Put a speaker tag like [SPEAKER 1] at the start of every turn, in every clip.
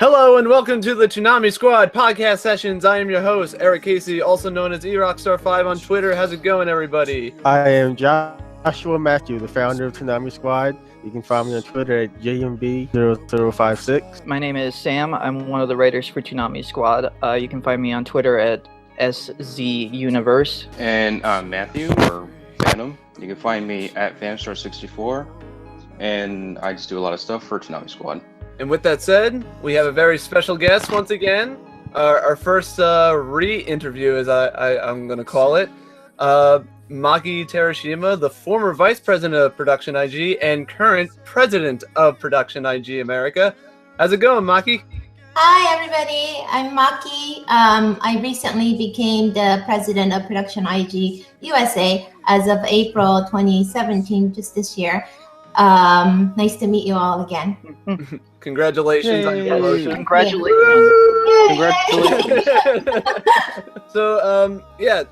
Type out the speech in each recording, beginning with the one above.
[SPEAKER 1] Hello and welcome to the Toonami Squad podcast sessions. I am your host, Eric Casey, also known as eRockstar5 on Twitter. How's it going, everybody?
[SPEAKER 2] I am Joshua Matthew, the founder of Toonami Squad. You can find me on Twitter at JMB0056.
[SPEAKER 3] My name is Sam. I'm one of the writers for Toonami Squad. You can find me on Twitter at SZUniverse.
[SPEAKER 4] And I'm Matthew, or Phantom. You can find me at Phantomstar64. And I just do a lot of stuff for Toonami Squad.
[SPEAKER 1] And with that said, we have a very special guest once again. Our first re-interview, as I'm going to call it. Maki Terashima, the former vice president of Production IG and current president of Production IG America. How's it going, Maki?
[SPEAKER 5] Hi, everybody. I'm Maki. I recently became the president of Production IG USA as of April 2017, just this year. Nice to meet you all again.
[SPEAKER 1] Congratulations on your promotion.
[SPEAKER 3] Congratulations.
[SPEAKER 1] Congratulations. So,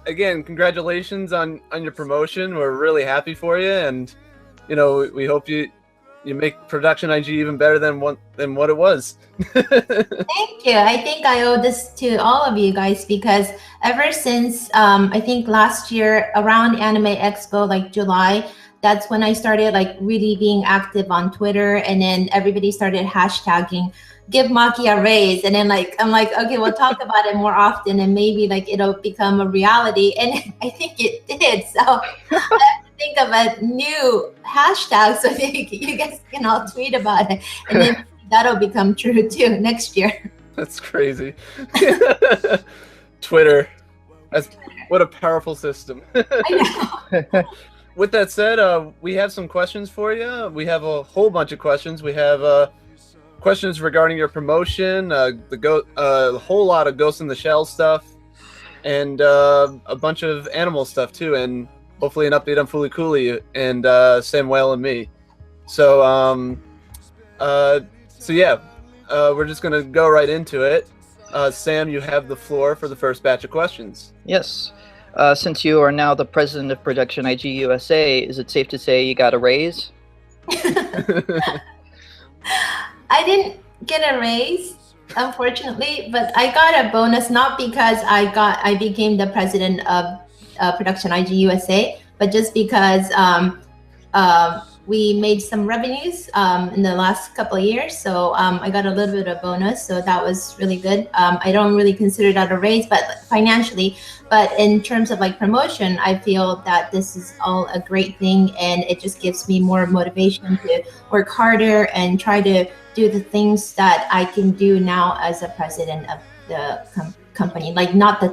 [SPEAKER 1] again, congratulations on your promotion. We're really happy for you, and we hope you make Production IG even better than what it was.
[SPEAKER 5] Thank you. I think I owe this to all of you guys because ever since I think last year around Anime Expo, like July, that's when I started like really being active on Twitter, and then everybody started hashtagging "Give Maki a raise," and then I'm like, okay, we'll talk about it more often, and maybe like it'll become a reality, and I think it did. So I have to think of a new hashtag so that you guys can all tweet about it, and then that'll become true too next year.
[SPEAKER 1] That's crazy. Twitter, what a powerful system.
[SPEAKER 5] I know.
[SPEAKER 1] With that said, we have some questions for you. We have a whole bunch of questions. We have questions regarding your promotion, a whole lot of Ghost in the Shell stuff, and a bunch of animal stuff too, and hopefully an update on Fooly Cooly and Sam Whale and me. So, we're just gonna go right into it. Sam, you have the floor for the first batch of questions.
[SPEAKER 3] Yes. Since you are now the president of Production IG USA, is it safe to say you got a raise?
[SPEAKER 5] I didn't get a raise, unfortunately, but I got a bonus, not because I became the president of Production IG USA, but just because we made some revenues in the last couple of years. So I got a little bit of bonus. So that was really good. I don't really consider that a raise, but financially, but in terms of like promotion, I feel that this is all a great thing. And it just gives me more motivation to work harder and try to do the things that I can do now as a president of the company, like not the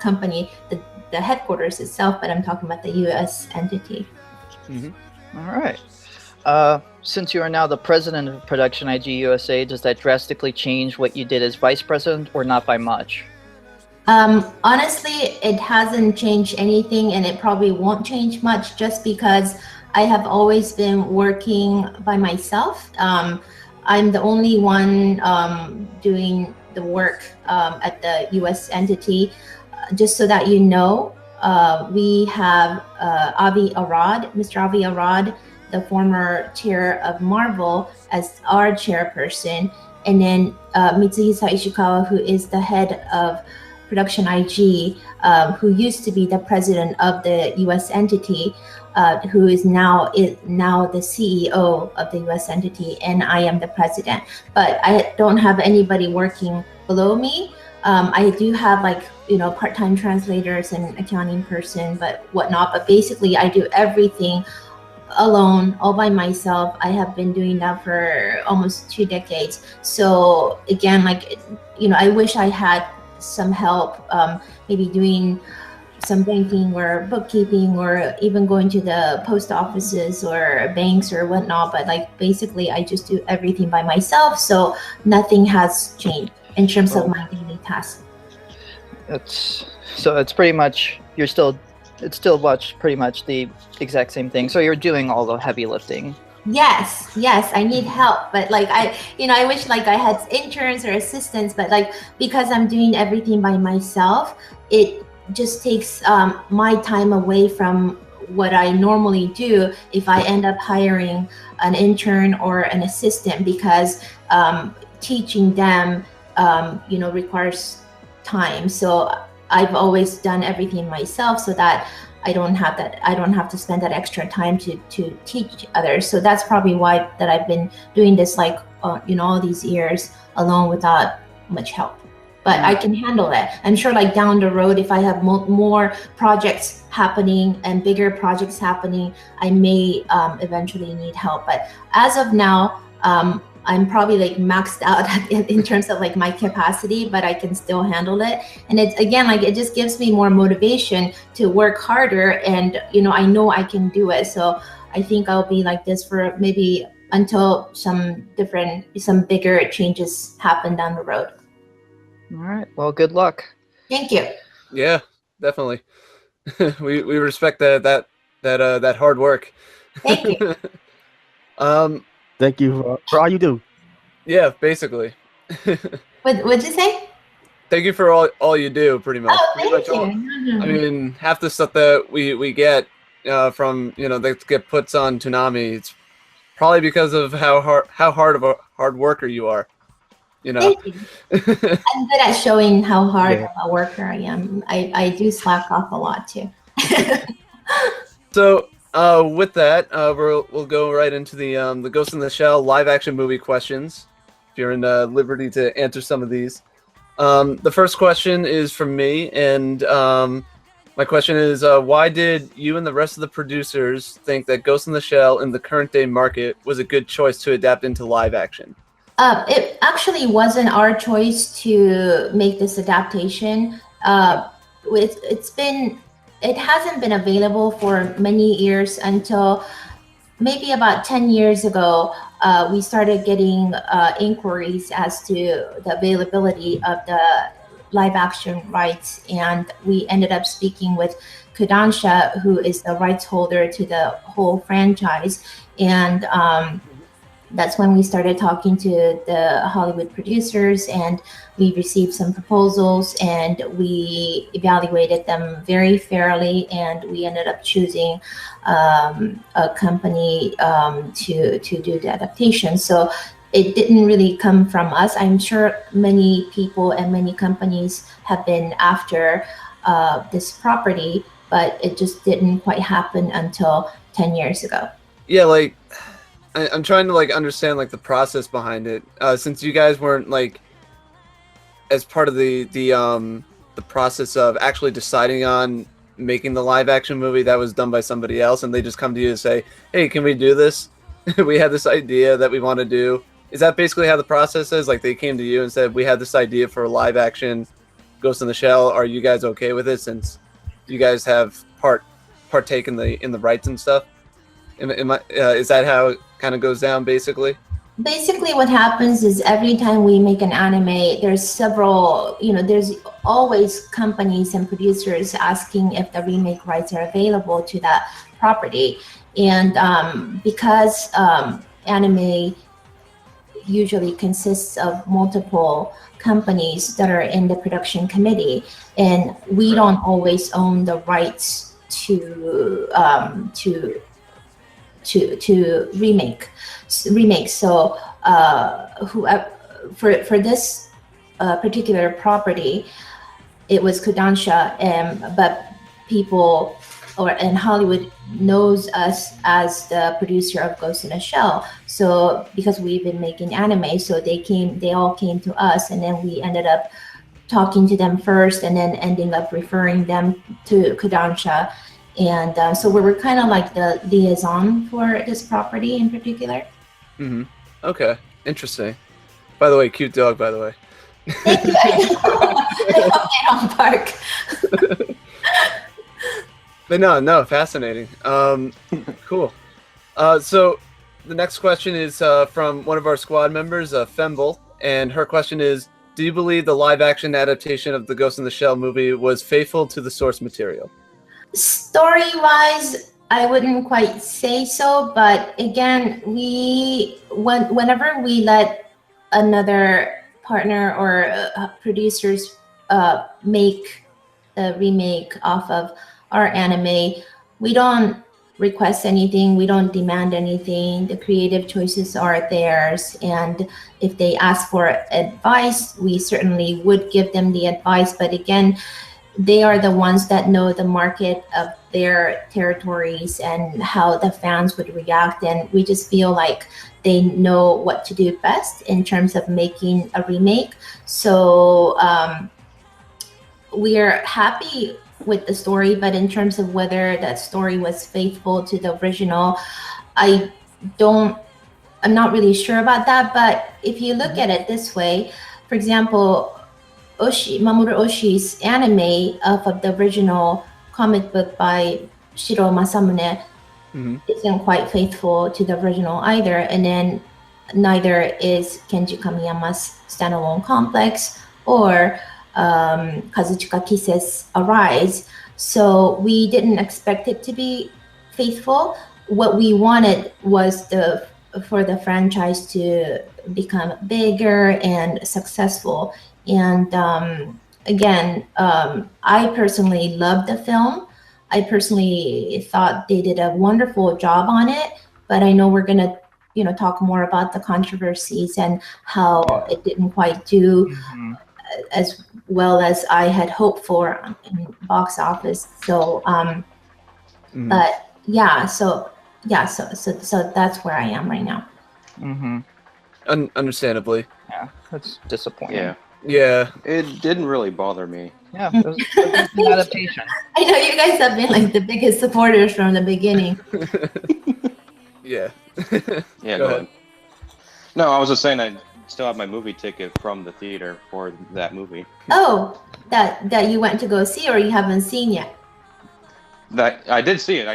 [SPEAKER 5] company, the headquarters itself, but I'm talking about the US entity.
[SPEAKER 3] Mm-hmm. All right. Since you are now the president of Production IG USA, does that drastically change what you did as vice president, or not by much?
[SPEAKER 5] Honestly, it hasn't changed anything, and it probably won't change much just because I have always been working by myself. I'm the only one doing the work at the US entity. Just so that you know, we have Mr. Avi Arad, the former chair of Marvel, as our chairperson, and then Mitsuhisa Ishikawa, who is the head of Production IG, who used to be the president of the US entity, who is now the CEO of the US entity, and I am the president. But I don't have anybody working below me. I do have part-time translators and accounting person, but whatnot. But basically, I do everything alone, all by myself. I have been doing that for almost 2 decades. So again, I wish I had some help, maybe doing some banking or bookkeeping, or even going to the post offices or banks or whatnot. But basically, I just do everything by myself. So nothing has changed in terms of my daily tasks.
[SPEAKER 3] It's pretty much it's still pretty much the exact same thing. So you're doing all the heavy lifting.
[SPEAKER 5] Yes, I need help, but I wish I had interns or assistants, but because I'm doing everything by myself, it just takes my time away from what I normally do if I end up hiring an intern or an assistant, because teaching them, requires time. So I've always done everything myself so that I don't have to spend that extra time to teach others. So that's probably why that I've been doing this all these years alone without much help. But I can handle it. I'm sure like down the road, if I have more projects happening and bigger projects happening, I may eventually need help. But as of now, I'm probably like maxed out in terms of like my capacity, but I can still handle it. And it's again, like it just gives me more motivation to work harder, and I know I can do it. So I think I'll be like this for maybe until some bigger changes happen down the road.
[SPEAKER 3] All right. Well, good luck.
[SPEAKER 5] Thank you.
[SPEAKER 1] Yeah, definitely. we respect that hard work.
[SPEAKER 5] Thank you.
[SPEAKER 2] Thank you for all you do.
[SPEAKER 1] Yeah, basically.
[SPEAKER 5] What'd you say?
[SPEAKER 1] Thank you for all you do, pretty much.
[SPEAKER 5] Oh,
[SPEAKER 1] Pretty
[SPEAKER 5] thank
[SPEAKER 1] much
[SPEAKER 5] you.
[SPEAKER 1] all- I mean, half the stuff that we get from that get puts on Toonami, it's probably because of how hard of a hard worker you are.
[SPEAKER 5] Thank you. I'm good at showing how hard
[SPEAKER 2] Yeah.
[SPEAKER 5] of a worker I am. I do slack off a lot too.
[SPEAKER 1] So with that, we'll go right into the Ghost in the Shell live action movie questions. If you're in liberty to answer some of these. The first question is from me, and my question is, why did you and the rest of the producers think that Ghost in the Shell in the current day market was a good choice to adapt into live action?
[SPEAKER 5] It actually wasn't our choice to make this adaptation. It hasn't been available for many years until maybe about 10 years ago. We started getting inquiries as to the availability of the live action rights, and we ended up speaking with Kodansha, who is the rights holder to the whole franchise, and that's when we started talking to the Hollywood producers, and we received some proposals, and we evaluated them very fairly, and we ended up choosing a company to do the adaptation. So it didn't really come from us. I'm sure many people and many companies have been after this property, but it just didn't quite happen until 10 years ago.
[SPEAKER 1] Yeah, like I'm trying to like understand like the process behind it. Since you guys weren't like as part of the process of actually deciding on making the live action movie, that was done by somebody else, and they just come to you and say, "Hey, can we do this? We had this idea that we want to do." Is that basically how the process is? Like they came to you and said, "We had this idea for a live action Ghost in the Shell. Are you guys okay with it? Since you guys have partake in the rights and stuff." Is that how it kind of goes down, basically?
[SPEAKER 5] Basically, what happens is every time we make an anime, there's always companies and producers asking if the remake rights are available to that property. And because anime usually consists of multiple companies that are in the production committee, and we don't always own the rights to remake. So whoever for this particular property, it was Kodansha, but people in Hollywood knows us as the producer of Ghost in a Shell. So because we've been making anime, so they all came to us, and then we ended up talking to them first, and then ending up referring them to Kodansha. And so we were kind of like the liaison for this property in particular.
[SPEAKER 1] Mm-hmm. Okay, interesting. By the way, cute dog, by the way.
[SPEAKER 5] Thank you. I don't bark.
[SPEAKER 1] But no, fascinating. Cool. So the next question is from one of our squad members, Femble, and her question is, do you believe the live-action adaptation of the Ghost in the Shell movie was faithful to the source material?
[SPEAKER 5] Story-wise, I wouldn't quite say so, but again, whenever we let another partner or producers make a remake off of our anime, we don't request anything. We don't demand anything. The creative choices are theirs. And if they ask for advice, we certainly would give them the advice. But again, they are the ones that know the market of their territories and how the fans would react. And we just feel like they know what to do best in terms of making a remake. So we are happy with the story, but in terms of whether that story was faithful to the original, I'm not really sure about that. But if you look at it this way, for example, Mamoru Oshii's anime of the original comic book by Shiro Masamune isn't quite faithful to the original either, and then neither is Kenji Kamiyama's standalone complex or Kazuchika Kise's Arise. So we didn't expect it to be faithful. What we wanted was for the franchise to become bigger and successful. And again, I personally loved the film. I personally thought they did a wonderful job on it, but I know we're gonna talk more about the controversies and how it didn't quite do as well as I had hoped for in box office. So, but yeah, so that's where I am right now.
[SPEAKER 1] Understandably.
[SPEAKER 3] Yeah, that's disappointing.
[SPEAKER 1] Yeah.
[SPEAKER 4] It didn't really bother me.
[SPEAKER 3] Yeah, it was an adaptation.
[SPEAKER 5] I know you guys have been like the biggest supporters from the beginning.
[SPEAKER 1] Yeah.
[SPEAKER 4] Yeah,
[SPEAKER 1] Go ahead.
[SPEAKER 4] No, I was just saying I still have my movie ticket from the theater for that movie.
[SPEAKER 5] Oh, that you went to go see, or you haven't seen yet?
[SPEAKER 4] That I did see it.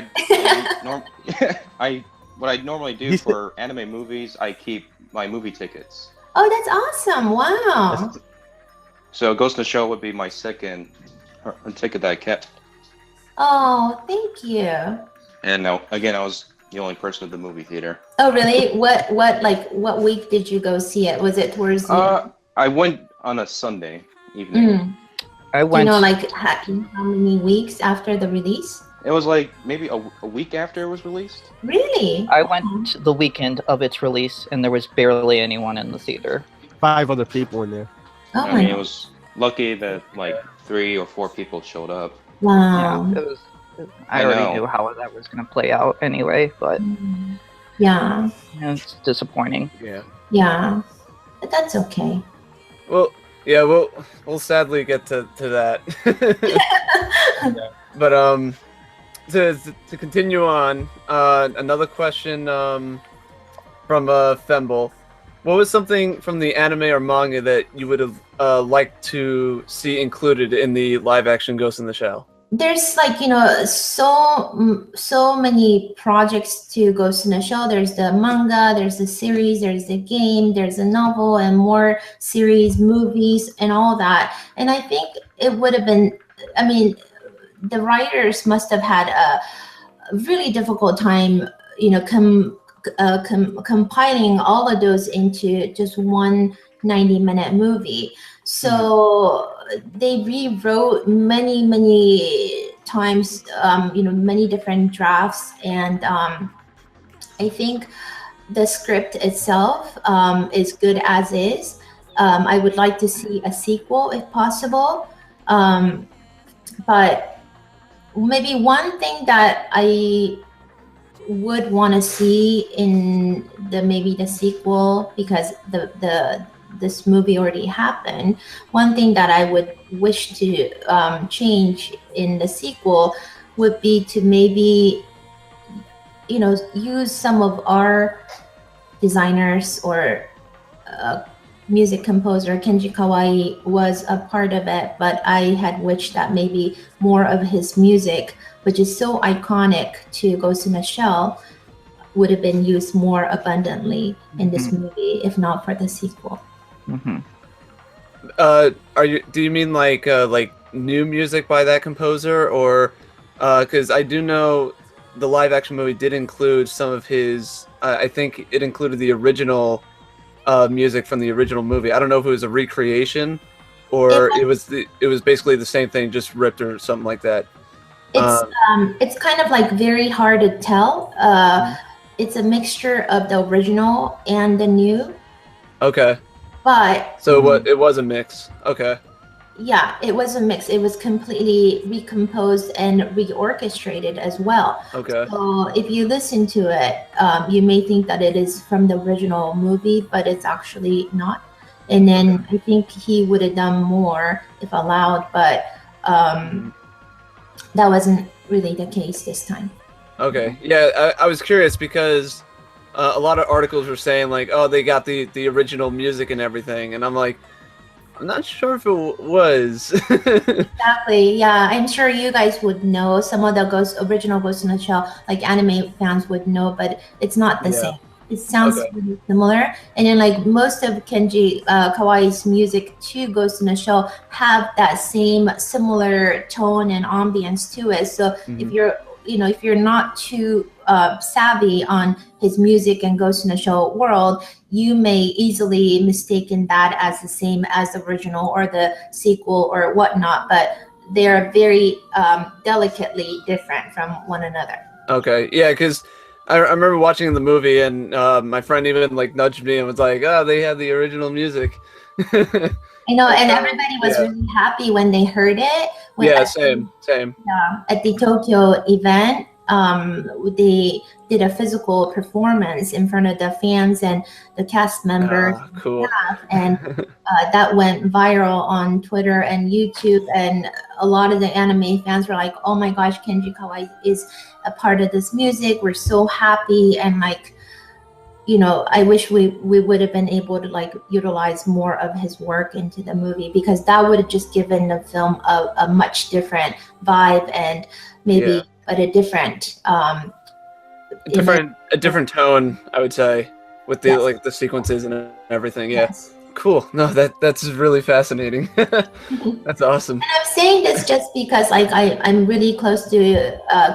[SPEAKER 4] What I normally do for anime movies, I keep my movie tickets.
[SPEAKER 5] Oh, that's awesome! Wow.
[SPEAKER 4] So Ghost in the Shell would be my second ticket that I kept.
[SPEAKER 5] Oh, thank you.
[SPEAKER 4] And now, again, I was the only person at the movie theater.
[SPEAKER 5] Oh, really? What week did you go see it? Was it towards the
[SPEAKER 4] I went on a Sunday evening.
[SPEAKER 3] I went.
[SPEAKER 5] Do you know, how many weeks after the release?
[SPEAKER 4] It was like maybe a week after it was released.
[SPEAKER 5] Really?
[SPEAKER 3] I went the weekend of its release, and there was barely anyone in the theater.
[SPEAKER 2] 5 other people in there.
[SPEAKER 5] Oh
[SPEAKER 4] I
[SPEAKER 5] my
[SPEAKER 4] mean, it was lucky that like 3 or 4 people showed up.
[SPEAKER 5] Wow.
[SPEAKER 3] Yeah, it was. I already knew how that was going to play out anyway, but
[SPEAKER 5] Yeah.
[SPEAKER 3] it's disappointing.
[SPEAKER 5] Yeah. But that's okay.
[SPEAKER 1] Well, yeah, we'll sadly get to that. But to continue on, another question from Femble. What was something from the anime or manga that you would have liked to see included in the live-action Ghost in the Shell?
[SPEAKER 5] There's so many projects to Ghost in the Shell. There's the manga, there's the series, there's the game, there's a novel, and more series, movies, and all that. And I think it would have been, I mean, the writers must have had a really difficult time, compiling all of those into just one 90-minute movie. So they rewrote many times, many different drafts, and I think the script itself is good as is. I would like to see a sequel if possible, but maybe one thing that I would want to see in the sequel, because this movie already happened. One thing that I would wish to change in the sequel would be to maybe, use some of our designers or music composer. Kenji Kawai was a part of it, but I had wished that maybe more of his music, which is so iconic to Ghost in the Shell, would have been used more abundantly in this movie, if not for the sequel.
[SPEAKER 1] Do you mean like new music by that composer, or because I do know the live action movie did include some of his I think it included the original music from the original movie. I don't know if it was a recreation or it was basically the same thing just ripped or something like that.
[SPEAKER 5] It's kind of like very hard to tell. It's a mixture of the original and the new.
[SPEAKER 1] Okay.
[SPEAKER 5] But
[SPEAKER 1] so what? It was a mix. Okay.
[SPEAKER 5] Yeah, it was a mix. It was completely recomposed and reorchestrated as well.
[SPEAKER 1] Okay.
[SPEAKER 5] So if you listen to it, you may think that it is from the original movie, but it's actually not. And then I think he would have done more if allowed, but that wasn't really the case this time.
[SPEAKER 1] Okay. Yeah, I was curious because a lot of articles were saying like, oh, they got the original music and everything, and I'm like, I'm not sure if it was.
[SPEAKER 5] Exactly. Yeah, I'm sure you guys would know. Some of the original Ghost in the Shell, like anime fans would know, but it's not the same. It sounds really similar. And then like most of Kenji Kawaii's music to Ghost in the Shell have that same similar tone and ambience to it. So if you're not too savvy on his music and Ghost in the Shell world, you may easily mistaken that as the same as the original or the sequel or whatnot, but they're very delicately different from one another.
[SPEAKER 1] Okay, yeah, because I remember watching the movie and my friend even like nudged me and was like, oh, they had the original music.
[SPEAKER 5] I know, and everybody was really happy when they heard it.
[SPEAKER 1] Same.
[SPEAKER 5] At the Tokyo event, they did a physical performance in front of the fans and the cast members.
[SPEAKER 1] Cool.
[SPEAKER 5] And that went viral on Twitter and YouTube, and a lot of the anime fans were like, oh my gosh, Kenji Kawai is a part of this music. We're so happy, and like, I wish we would have been able to like utilize more of his work into the movie, because that would have just given the film a much different vibe and maybe but a different
[SPEAKER 1] a different tone, I would say, with the like the sequences and everything.
[SPEAKER 5] Yes.
[SPEAKER 1] Cool. No, that's really fascinating. That's awesome.
[SPEAKER 5] And I'm saying this just because like I'm really close to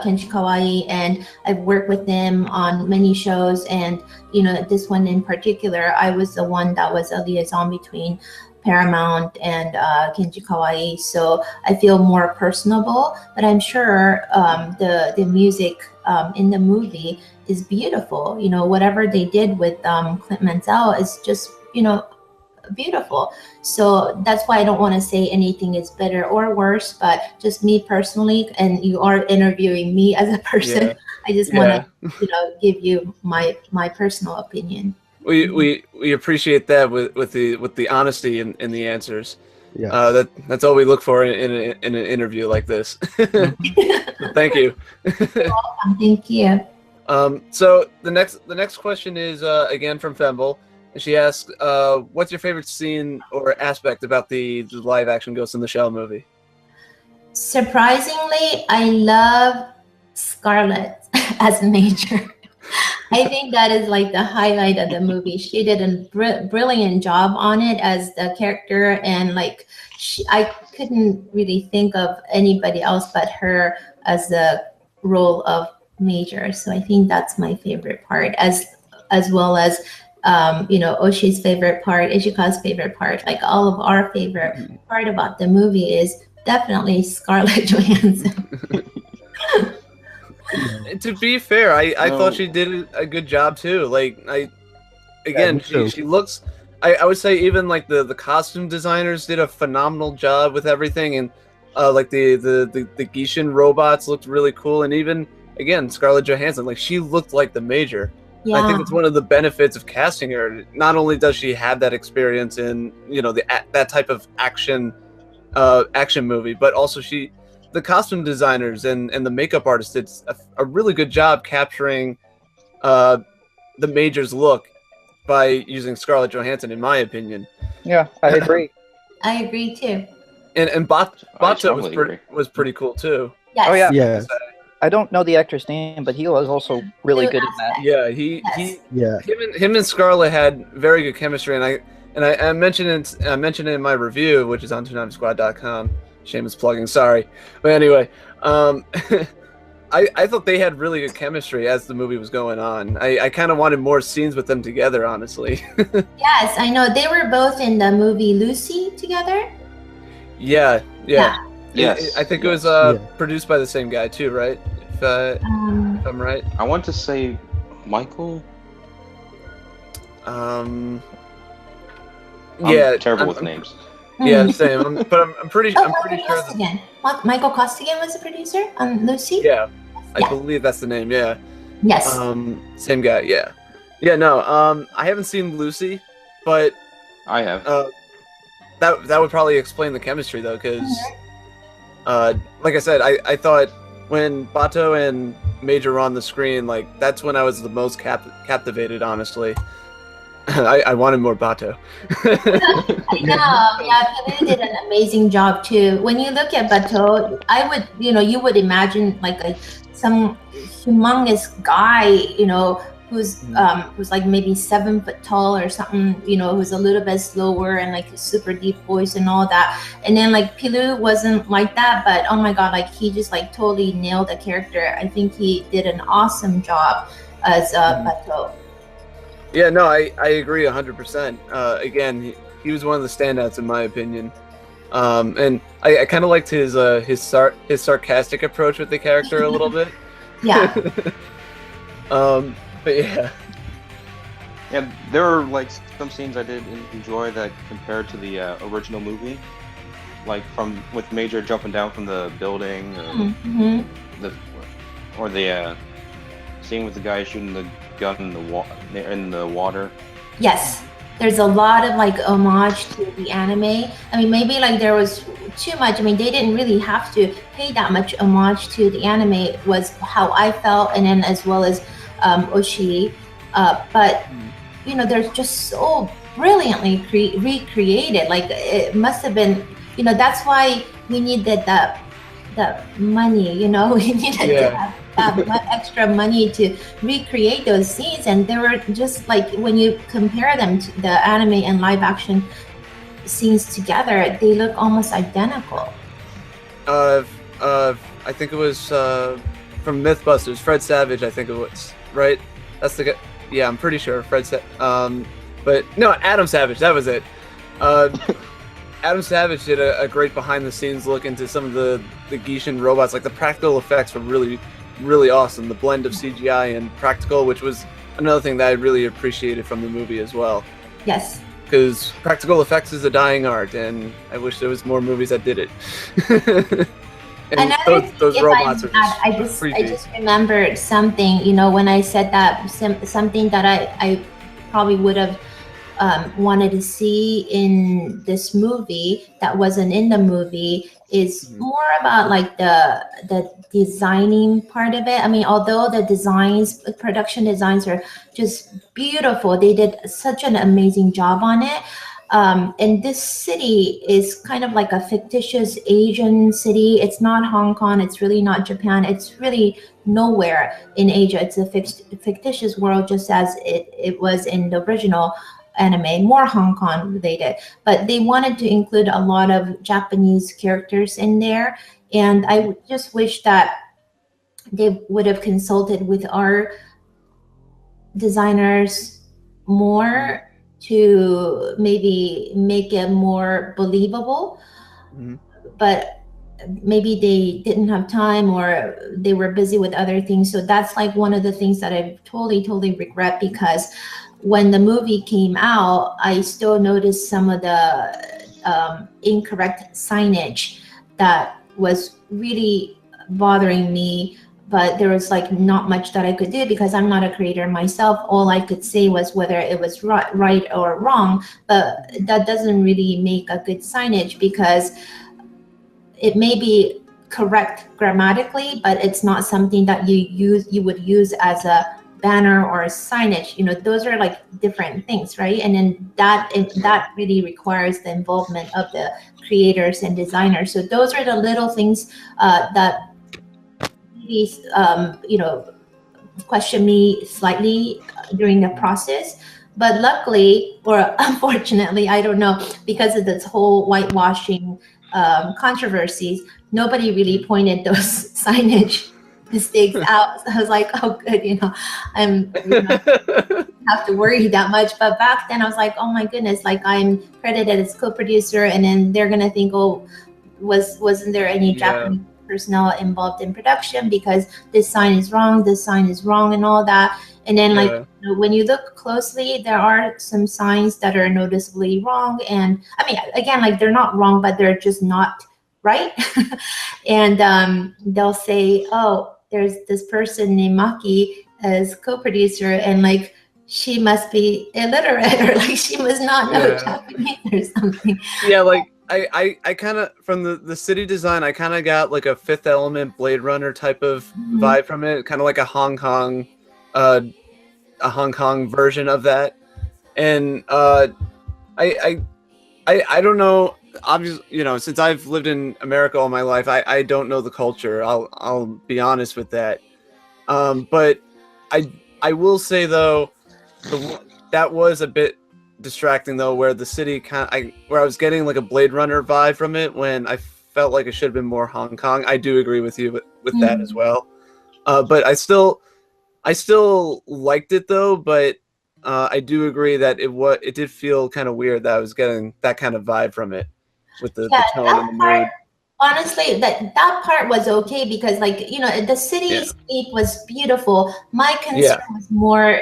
[SPEAKER 5] Kenji Kawai, and I've worked with him on many shows, and this one in particular, I was the one that was a liaison between Paramount and Kenji Kawai, so I feel more personable. But I'm sure the music in the movie is beautiful. Whatever they did with Clint Mansell is just beautiful. So that's why I don't want to say anything is better or worse, but just me personally, and you are interviewing me as a person, I just want to give you my personal opinion.
[SPEAKER 1] We appreciate that with the honesty in the answers.
[SPEAKER 2] Yeah.
[SPEAKER 1] That's all we look for in an interview like this. Thank you.
[SPEAKER 5] You're welcome. Thank you.
[SPEAKER 1] So the next question is again from Femble. She asks, what's your favorite scene or aspect about the live action Ghost in the Shell movie?
[SPEAKER 5] Surprisingly, I love Scarlett as Major. I think that is like the highlight of the movie. She did a brilliant job on it as the character, and like I couldn't really think of anybody else but her as the role of Major. So I think that's my favorite part, as well as Oshi's favorite part, Ishika's favorite part, like all of our favorite part about the movie is definitely Scarlett Johansson.
[SPEAKER 1] To be fair, I thought she did a good job too. Like she looks. I would say even like the costume designers did a phenomenal job with everything, and like the Gishin robots looked really cool, and even again Scarlett Johansson, like she looked like the Major.
[SPEAKER 5] Yeah.
[SPEAKER 1] I think it's one of the benefits of casting her. Not only does she have that experience in that type of action movie, but also the costume designers and the makeup artists did a really good job capturing the Major's look by using Scarlett Johansson, in my opinion.
[SPEAKER 3] Yeah, I agree.
[SPEAKER 5] I agree too.
[SPEAKER 1] And Bato was pretty cool too.
[SPEAKER 5] Yes.
[SPEAKER 3] Oh yeah.
[SPEAKER 2] Yeah.
[SPEAKER 3] I don't know the actor's name, but he was also really good in that.
[SPEAKER 1] Yeah, him and Scarlett had very good chemistry, and I mentioned it in my review, which is on ToonamiSquad.com. Shameless plugging, sorry, but anyway, I thought they had really good chemistry as the movie was going on. I kind of wanted more scenes with them together, honestly.
[SPEAKER 5] Yes, I know they were both in the movie Lucy together.
[SPEAKER 1] Yeah.
[SPEAKER 4] Yes.
[SPEAKER 1] I think it was
[SPEAKER 2] Yeah.
[SPEAKER 1] produced by the same guy too, right? If I'm right.
[SPEAKER 4] I want to say Michael.
[SPEAKER 1] Um,
[SPEAKER 4] I'm
[SPEAKER 1] yeah,
[SPEAKER 4] terrible with names.
[SPEAKER 1] Yeah, same. But I'm pretty
[SPEAKER 5] Oh,
[SPEAKER 1] sure that.
[SPEAKER 5] Costigan. Michael Costigan was the producer on Lucy.
[SPEAKER 1] Yeah, I
[SPEAKER 5] Yeah.
[SPEAKER 1] believe that's the name. Yeah.
[SPEAKER 5] Yes.
[SPEAKER 1] Same guy. Yeah. Yeah. No. I haven't seen Lucy, but
[SPEAKER 4] I have.
[SPEAKER 1] that would probably explain the chemistry though, because like I said, I thought when Bato and Major were on the screen, like that's when I was the most captivated. Honestly, I wanted more Bato.
[SPEAKER 5] I know. Yeah, Pilu did an amazing job too. When you look at Bateau, you would imagine like some humongous guy, who's like maybe 7 foot tall or something, who's a little bit slower and like a super deep voice and all that. And then like Pilu wasn't like that, but oh my god, like he just like totally nailed the character. I think he did an awesome job as Bateau.
[SPEAKER 1] Yeah, no, I agree 100%. Again, he was one of the standouts in my opinion. And I kind of liked his sarcastic approach with the character a little bit.
[SPEAKER 5] Yeah.
[SPEAKER 1] But yeah.
[SPEAKER 4] Yeah, there are like some scenes I did enjoy that compared to the original movie, like with Major jumping down from the building, or the scene with the guy shooting the gun in the water.
[SPEAKER 5] Yes, there's a lot of like homage to the anime. I mean, maybe like there was too much. I mean, they didn't really have to pay that much homage to the anime, was how I felt, and then as well as Oshii. But they're just so brilliantly recreated. Like it must have been, that's why we needed the money. We needed to have extra money to recreate those scenes, and they were just like, when you compare them to the anime and live action scenes together, they look almost identical.
[SPEAKER 1] I think it was from Mythbusters, Fred Savage, I think it was, right? That's the guy. Yeah, I'm pretty sure Fred but no, Adam Savage, that was it. Adam Savage did a great behind the scenes look into some of the Gishin robots. Like the practical effects were really, really awesome. The blend of CGI and practical, which was another thing that I really appreciated from the movie as well.
[SPEAKER 5] Yes.
[SPEAKER 1] Because practical effects is a dying art, and I wish there was more movies that did it. And those robots are just
[SPEAKER 5] I just remembered something, when I said that, something that I probably would have wanted to see in this movie that wasn't in the movie is more about like the designing part of it. I mean, although the production designs are just beautiful, they did such an amazing job on it. And this city is kind of like a fictitious Asian city. It's not Hong Kong. It's really not Japan. It's really nowhere in Asia. It's a fictitious world, just as it was in the original anime, more Hong Kong related. But they wanted to include a lot of Japanese characters in there. And I just wish that they would have consulted with our designers more to maybe make it more believable. But maybe they didn't have time, or they were busy with other things. So that's like one of the things that I totally regret, because when the movie came out, I still noticed some of the incorrect signage that was really bothering me. But there was like not much that I could do, because I'm not a creator myself. All I could say was whether it was right or wrong, but that doesn't really make a good signage, because it may be correct grammatically, but it's not something that you would use as a banner or a signage. Those are like different things, right? And then that really requires the involvement of the creators and designers. So those are the little things that question me slightly during the process. But luckily, or unfortunately, I don't know, because of this whole whitewashing controversies, nobody really pointed those signage mistakes out. So I was like, oh good, I'm not have to worry that much. But back then I was like, oh my goodness, like I'm credited as co-producer, and then they're gonna think, oh, wasn't there any
[SPEAKER 1] Yeah.
[SPEAKER 5] Japanese personnel involved in production because this sign is wrong, and all that. And then like
[SPEAKER 1] Yeah.
[SPEAKER 5] when you look closely, there are some signs that are noticeably wrong. And I mean, again, like they're not wrong, but they're just not right. And they'll say, oh, there's this person named Maki as co-producer, and like she must be illiterate, or like she must not know
[SPEAKER 1] Yeah.
[SPEAKER 5] Japanese or something.
[SPEAKER 1] Yeah, like I kind of from the city design, I kind of got like a Fifth Element Blade Runner type of vibe from it, kind of like a Hong Kong version of that. And I don't know. Obviously, you know, since I've lived in America all my life, I don't know the culture. I'll be honest with that. But I will say though, that was a bit distracting though, where the city where I was getting like a Blade Runner vibe from it when I felt like it should have been more Hong Kong. I do agree with you with that as well. But I still liked it though. But I do agree that it did feel kind of weird that I was getting that kind of vibe from it with the tone and the mood.
[SPEAKER 5] Honestly, that part was okay because, like, you know, the cityscape was beautiful. My concern was more,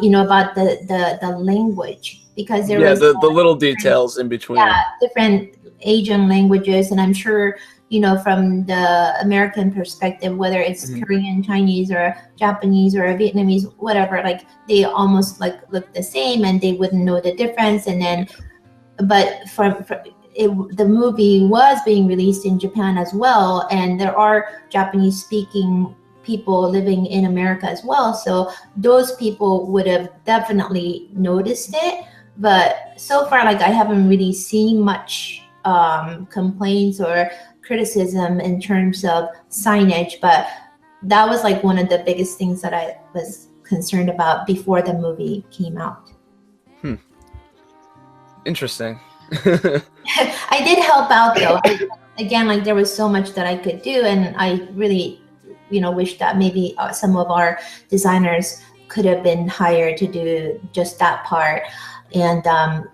[SPEAKER 5] you know, about the language, because there was
[SPEAKER 1] the little details in between.
[SPEAKER 5] Yeah, different Asian languages, and I'm sure, you know, from the American perspective, whether it's Korean, Chinese, or Japanese, or Vietnamese, whatever, like they almost like look the same, and they wouldn't know the difference. And then, but the movie was being released in Japan as well, and there are Japanese speaking people living in America as well, so those people would have definitely noticed it. But so far, like, I haven't really seen much complaints or criticism in terms of signage, but that was like one of the biggest things that I was concerned about before the movie came out.
[SPEAKER 1] Interesting.
[SPEAKER 5] I did help out though. Again, like there was so much that I could do, and I really, you know, wish that maybe some of our designers could have been hired to do just that part, and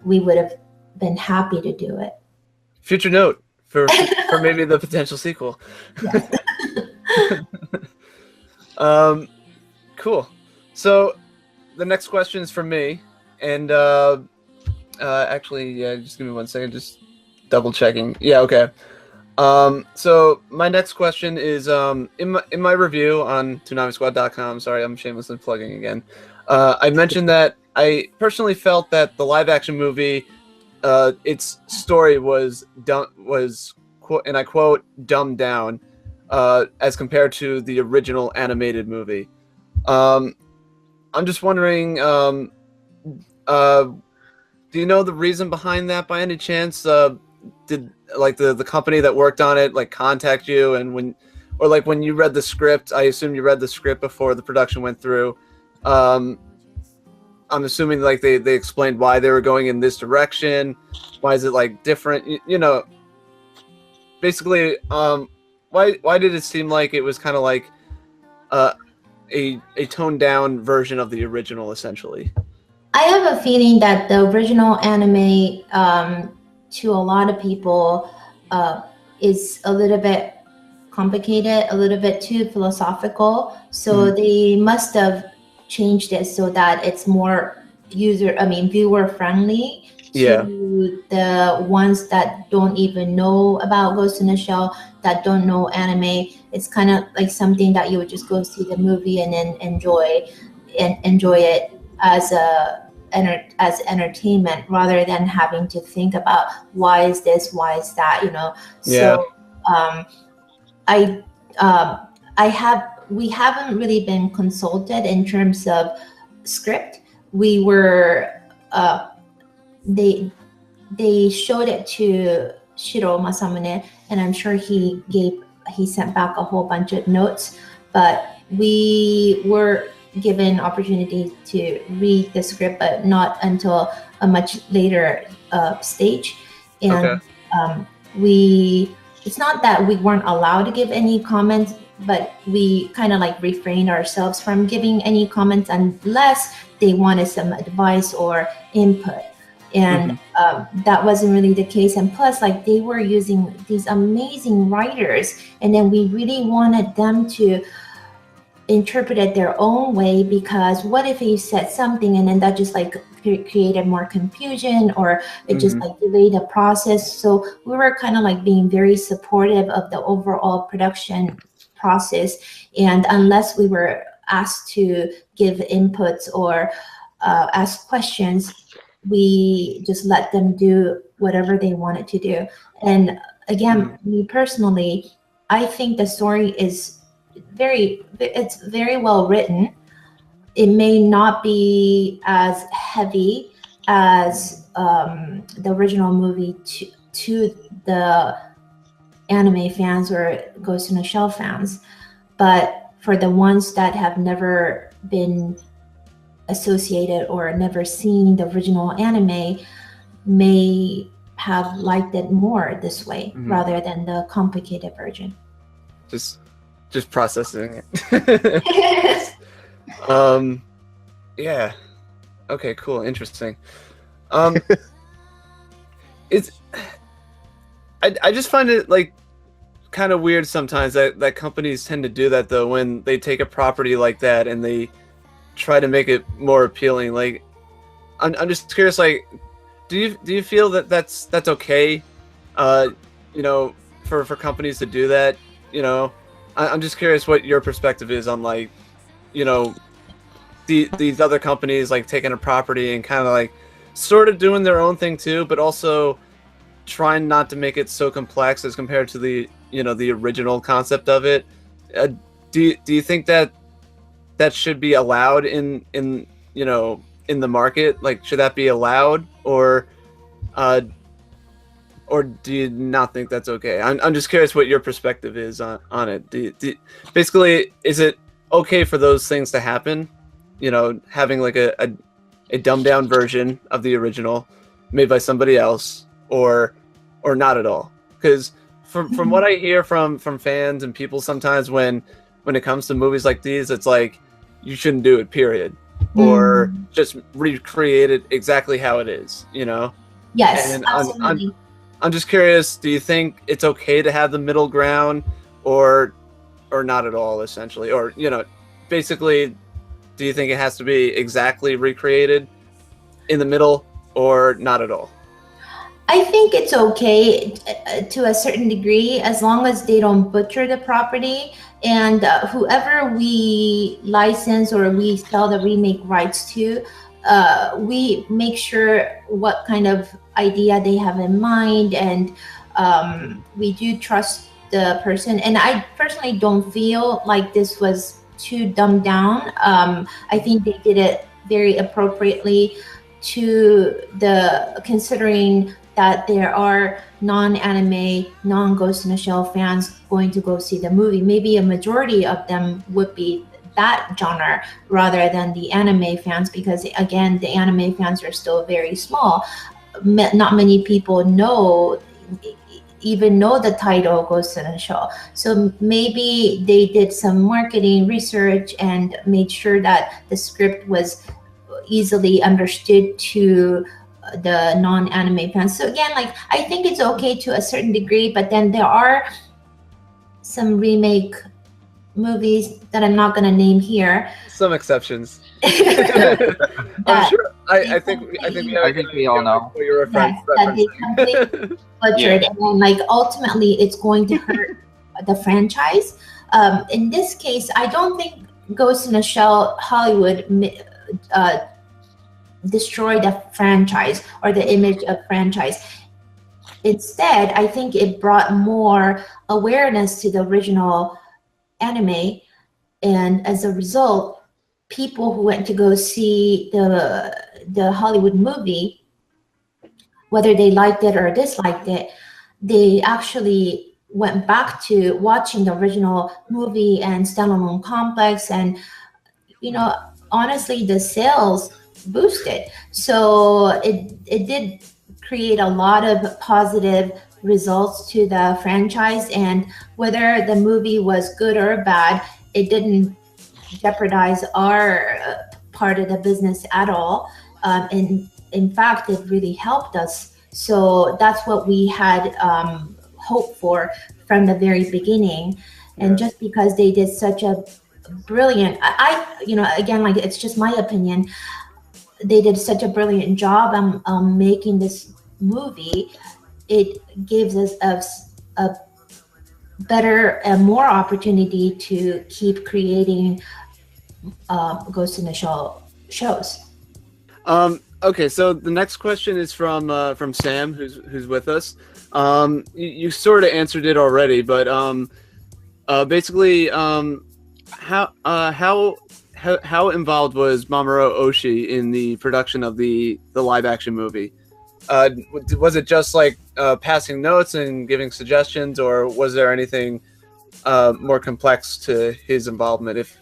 [SPEAKER 5] we would have been happy to do it.
[SPEAKER 1] Future note for maybe the potential sequel.
[SPEAKER 5] Yes.
[SPEAKER 1] Cool. So the next question is from me, and actually, yeah, just give me 1 second, just double checking. Yeah, okay. So my next question is in my review on ToonamiSquad.com. Sorry, I'm shamelessly plugging again. I mentioned that I personally felt that the live action movie, its story was and I quote, dumbed down as compared to the original animated movie. I'm just wondering, do you know the reason behind that by any chance? Did like the company that worked on it like contact you, and when you read the script, I assume you read the script before the production went through. I'm assuming like they explained why they were going in this direction. Why is it like different? You know, basically, why did it seem like it was kind of like a toned down version of the original, essentially?
[SPEAKER 5] I have a feeling that the original anime, to a lot of people, is a little bit complicated, a little bit too philosophical. So they must have changed it so that it's more viewer friendly to the ones that don't even know about Ghost in the Shell, that don't know anime. It's kind of like something that you would just go see the movie and then enjoy it as entertainment, rather than having to think about why is this, why is that, you know. So we haven't really been consulted in terms of script. We were they showed it to Shiro Masamune, and I'm sure he sent back a whole bunch of notes, but we were given opportunity to read the script, but not until a much later stage. And it's not that we weren't allowed to give any comments, but we kind of like refrained ourselves from giving any comments unless they wanted some advice or input. and that wasn't really the case. And plus, like, they were using these amazing writers, and then we really wanted them to interpret it their own way, because what if you said something and then that just like created more confusion, or it just like delayed the process. So we were kind of like being very supportive of the overall production process, and unless we were asked to give inputs or ask questions, we just let them do whatever they wanted to do. And again, me personally, I think the story is it's very well written. It may not be as heavy as the original movie to the anime fans or Ghost in the Shell fans, but for the ones that have never been associated or never seen the original anime, may have liked it more this way rather than the complicated version.
[SPEAKER 1] Just processing it. Yeah. Okay, cool. Interesting. It's I just find it like kind of weird sometimes that companies tend to do that, though, when they take a property like that and they try to make it more appealing. Like, I'm just curious, like, do you feel that that's okay, you know, for companies to do that? You know, I'm just curious what your perspective is on, like, you know, these other companies like taking a property and kind of like sort of doing their own thing too, but also trying not to make it so complex as compared to the, you know, the original concept of it. Do you think that should be allowed in you know, in the market? Like, should that be allowed, or do you not think that's okay? I'm just curious what your perspective is on it. Basically, is it okay for those things to happen? You know, having like a dumbed down version of the original made by somebody else, or not at all? Because from what I hear from fans and people, sometimes when it comes to movies like these, it's like, you shouldn't do it, period, or just recreate it exactly how it is, you know?
[SPEAKER 5] Yes,
[SPEAKER 1] and
[SPEAKER 5] absolutely.
[SPEAKER 1] I'm just curious, do you think it's okay to have the middle ground, or not at all, essentially? Or, you know, basically, do you think it has to be exactly recreated in the middle, or not at all?
[SPEAKER 5] I think it's okay to a certain degree, as long as they don't butcher the property, and whoever we license or we sell the remake rights to, we make sure what kind of idea they have in mind, and we do trust the person. And I personally don't feel like this was too dumbed down. I think they did it very appropriately to the considering that there are non-anime, non-Ghost in the Shell fans going to go see the movie. Maybe a majority of them would be that genre rather than the anime fans, because again, the anime fans are still very small. Not many people even know the title Ghost in the Shell. So maybe they did some marketing research and made sure that the script was easily understood to the non-anime fans. So again, like, I think it's okay to a certain degree, but then there are some remake movies that I'm not going to name here.
[SPEAKER 1] Some exceptions. I'm sure. I think we all know what you're referencing.
[SPEAKER 5] That they completely butchered, and then like ultimately it's going to hurt the franchise. In this case, I don't think Ghost in the Shell Hollywood destroy the franchise or the image of franchise. Instead, I think it brought more awareness to the original anime, and as a result, people who went to go see the Hollywood movie, whether they liked it or disliked it, they actually went back to watching the original movie and standalone complex, and, you know, honestly, the sales boosted. So it did create a lot of positive results to the franchise, and whether the movie was good or bad, it didn't jeopardize our part of the business at all. And in fact, it really helped us. So that's what we had hoped for from the very beginning. And just because they did such a brilliant, again, like, it's just my opinion, they did such a brilliant job on making this movie. It gives us a better and more opportunity to keep creating Ghost in the Shell shows.
[SPEAKER 1] Okay, so the next question is from Sam, who's with us. You sort of answered it already, but basically, how involved was Mamoru Oshii in the production of the live action movie? Was it just like passing notes and giving suggestions, or was there anything more complex to his involvement with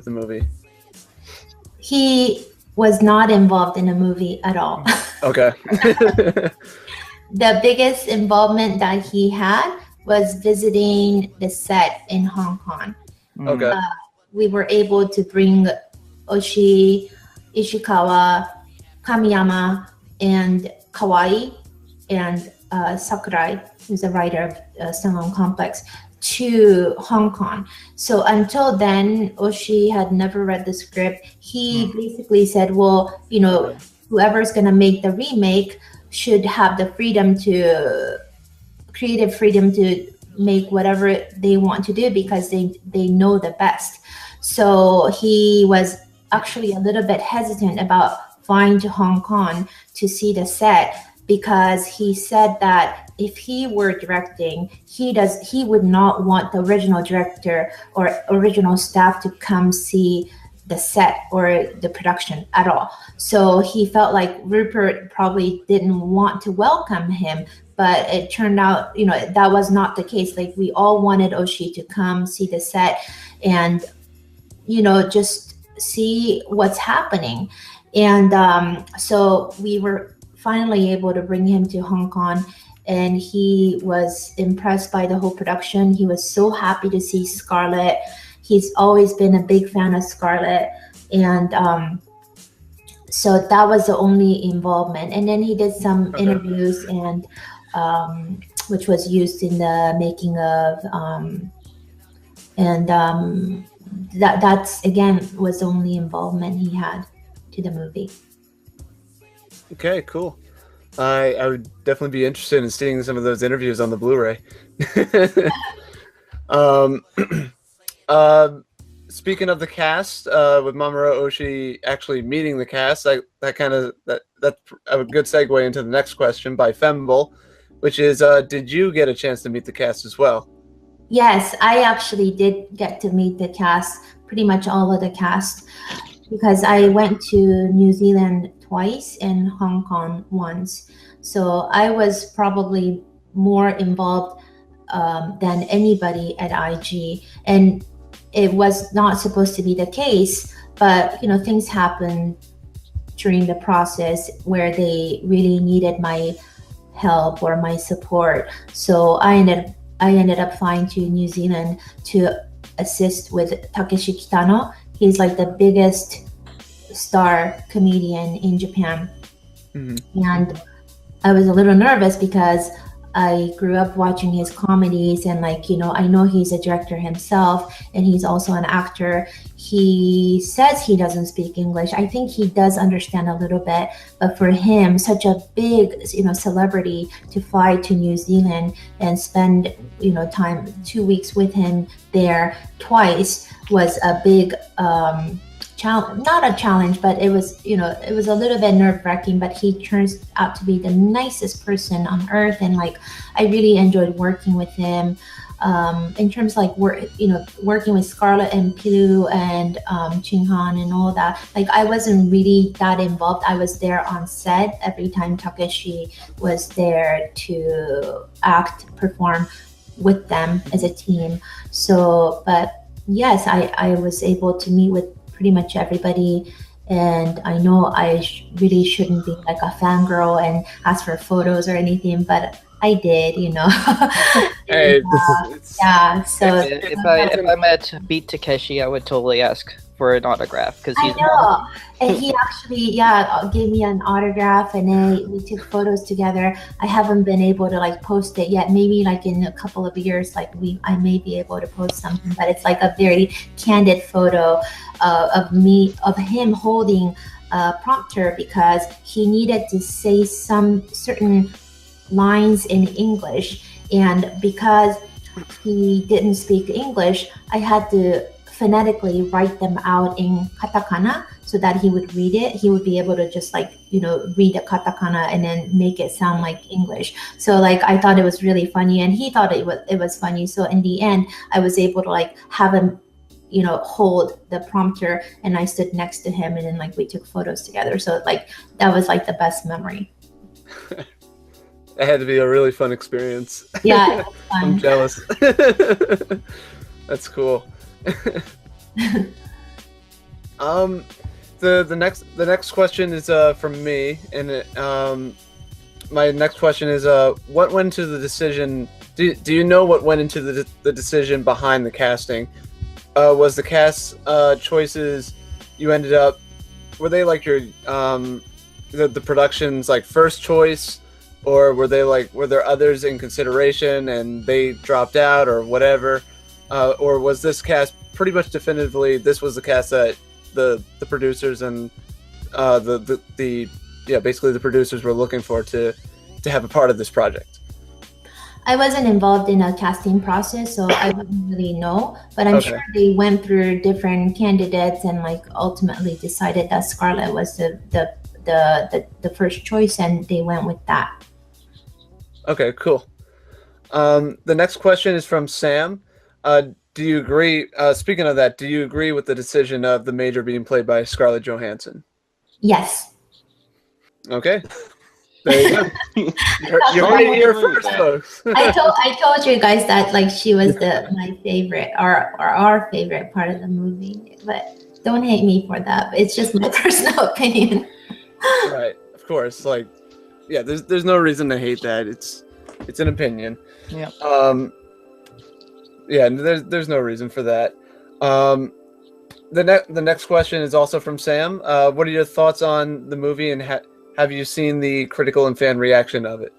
[SPEAKER 1] the movie?
[SPEAKER 5] He was not involved in the movie at all.
[SPEAKER 1] Okay.
[SPEAKER 5] The biggest involvement that he had was visiting the set in Hong Kong.
[SPEAKER 1] Okay.
[SPEAKER 5] We were able to bring Oshii, Ishikawa, Kamiyama, and Kawai, and Sakurai, who's a writer of Sunlong Complex, to Hong Kong. So until then, Oshii had never read the script. He basically said, well, whoever's going to make the remake should have the creative freedom to make whatever they want to do, because they know the best. So he was actually a little bit hesitant about flying to Hong Kong to see the set, because he said that if he were directing, he would not want the original director or original staff to come see the set or the production at all. So he felt like Rupert probably didn't want to welcome him, but it turned out, that was not the case. Like, we all wanted Oshii to come see the set and, just see what's happening. And so we were finally able to bring him to Hong Kong, and he was impressed by the whole production. He was so happy to see Scarlett. He's always been a big fan of Scarlett. And so that was the only involvement. And then he did some interviews, and which was used in the making of, that's again was the only involvement he had to the movie.
[SPEAKER 1] Okay, cool. I would definitely be interested in seeing some of those interviews on the Blu-ray. Speaking of the cast, with Mamoru Oshii actually meeting the cast, that's a good segue into the next question by Femble, which is, did you get a chance to meet the cast as well?
[SPEAKER 5] Yes, I actually did get to meet the cast, pretty much all of the cast, because I went to New Zealand twice and Hong Kong once. So I was probably more involved than anybody at IG. And it was not supposed to be the case, but things happened during the process where they really needed my help or my support. So I ended up flying to New Zealand to assist with Takeshi Kitano. He's like the biggest star comedian in Japan. Mm-hmm. And I was a little nervous because I grew up watching his comedies, and I know he's a director himself, and he's also an actor. He says he doesn't speak English. I think he does understand a little bit, but for him, such a big, celebrity, to fly to New Zealand and spend, time 2 weeks with him there twice was a big challenge, not a challenge, but it was a little bit nerve-wracking. But he turns out to be the nicest person on earth, and I really enjoyed working with him. In terms working with Scarlett and Pilu and Ching Han and all that, I wasn't really that involved. I was there on set every time Takeshi was there to perform with them as a team. So, but yes, I was able to meet with pretty much everybody, and I know I really shouldn't be like a fangirl and ask for photos or anything, but I did,
[SPEAKER 1] Hey,
[SPEAKER 5] yeah. So
[SPEAKER 3] if I met Beat Takeshi, I would totally ask for an autograph because
[SPEAKER 5] I
[SPEAKER 3] he's
[SPEAKER 5] know. And he actually, gave me an autograph, and then we took photos together. I haven't been able to like post it yet. Maybe like in a couple of years, like I may be able to post something. But it's like a very candid photo of him holding a prompter because he needed to say some certain lines in English, and because he didn't speak English, I had to phonetically write them out in katakana so that he would read it. He would be able to just like, read the katakana and then make it sound like English. So like I thought it was really funny, and he thought it was funny. So in the end, I was able to like have him hold the prompter, and I stood next to him, and then like we took photos together. So like that was like the best memory.
[SPEAKER 1] It had to be a really fun experience.
[SPEAKER 5] Yeah, it was fun.
[SPEAKER 1] I'm jealous. That's cool. The next question is from me, and my next question is what went into the decision? Do you know what went into the decision behind the casting? Was the cast choices you ended up, were they like your the production's like first choice, or were there others in consideration and they dropped out or whatever? Or was this cast pretty much definitively, this was the cast that the producers and basically the producers were looking for to have a part of this project?
[SPEAKER 5] I wasn't involved in a casting process, so I wouldn't really know, but I'm sure they went through different candidates and like ultimately decided that Scarlett was the first choice, and they went with that.
[SPEAKER 1] Okay, cool. The next question is from Sam. Do you agree, speaking of that, do you agree with the decision of the Major being played by Scarlett Johansson?
[SPEAKER 5] Yes.
[SPEAKER 1] Okay. There you go. You heard it here first, folks.
[SPEAKER 5] I told you guys that like she was my favorite or our favorite part of the movie, but don't hate me for that. It's just my personal opinion.
[SPEAKER 1] Right, of course. Like, yeah, there's no reason to hate that. It's an opinion.
[SPEAKER 3] Yeah.
[SPEAKER 1] Yeah, there's no reason for that. The next question is also from Sam. What are your thoughts on the movie, and have you seen the critical and fan reaction of it?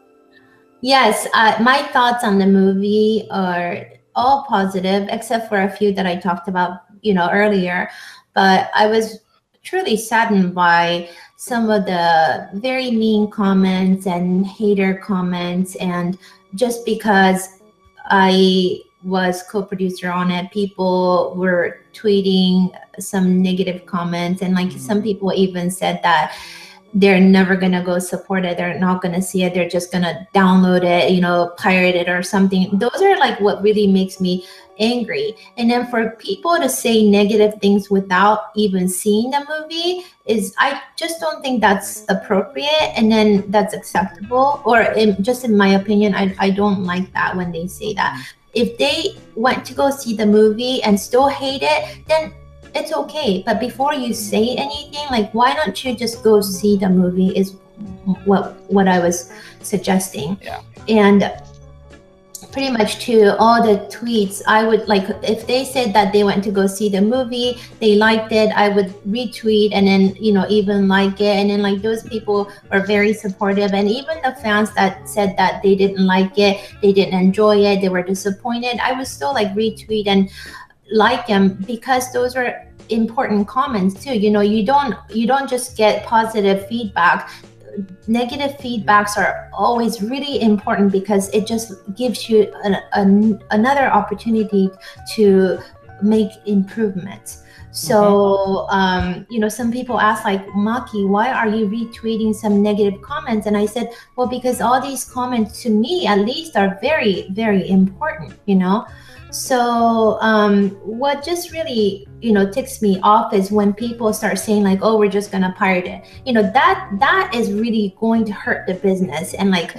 [SPEAKER 5] Yes, my thoughts on the movie are all positive, except for a few that I talked about, earlier. But I was truly saddened by some of the very mean comments and hater comments, and just because I was co-producer on it, people were tweeting some negative comments, and like some people even said that they're never gonna go support it, they're not gonna see it, they're just gonna download it, pirate it or something. Those are like what really makes me angry. And then for people to say negative things without even seeing the movie I just don't think that's appropriate, and then that's acceptable, or just in my opinion, I don't like that when they say that. If they went to go see the movie and still hate it, then it's okay. But before you say anything, like, why don't you just go see the movie is what I was suggesting.
[SPEAKER 3] Yeah.
[SPEAKER 5] And pretty much to all the tweets, I would like, if they said that they went to go see the movie, they liked it, I would retweet and then, even like it. And then like those people were very supportive. And even the fans that said that they didn't like it, they didn't enjoy it, they were disappointed, I would still like retweet and like them, because those are important comments too. You don't just get positive feedback. Negative feedbacks are always really important, because it just gives you another opportunity to make improvements. So some people ask like, Maki, why are you retweeting some negative comments? And I said, well, because all these comments to me at least are very, very important, So what just really, ticks me off is when people start saying like, oh, we're just gonna pirate it. That is really going to hurt the business, and like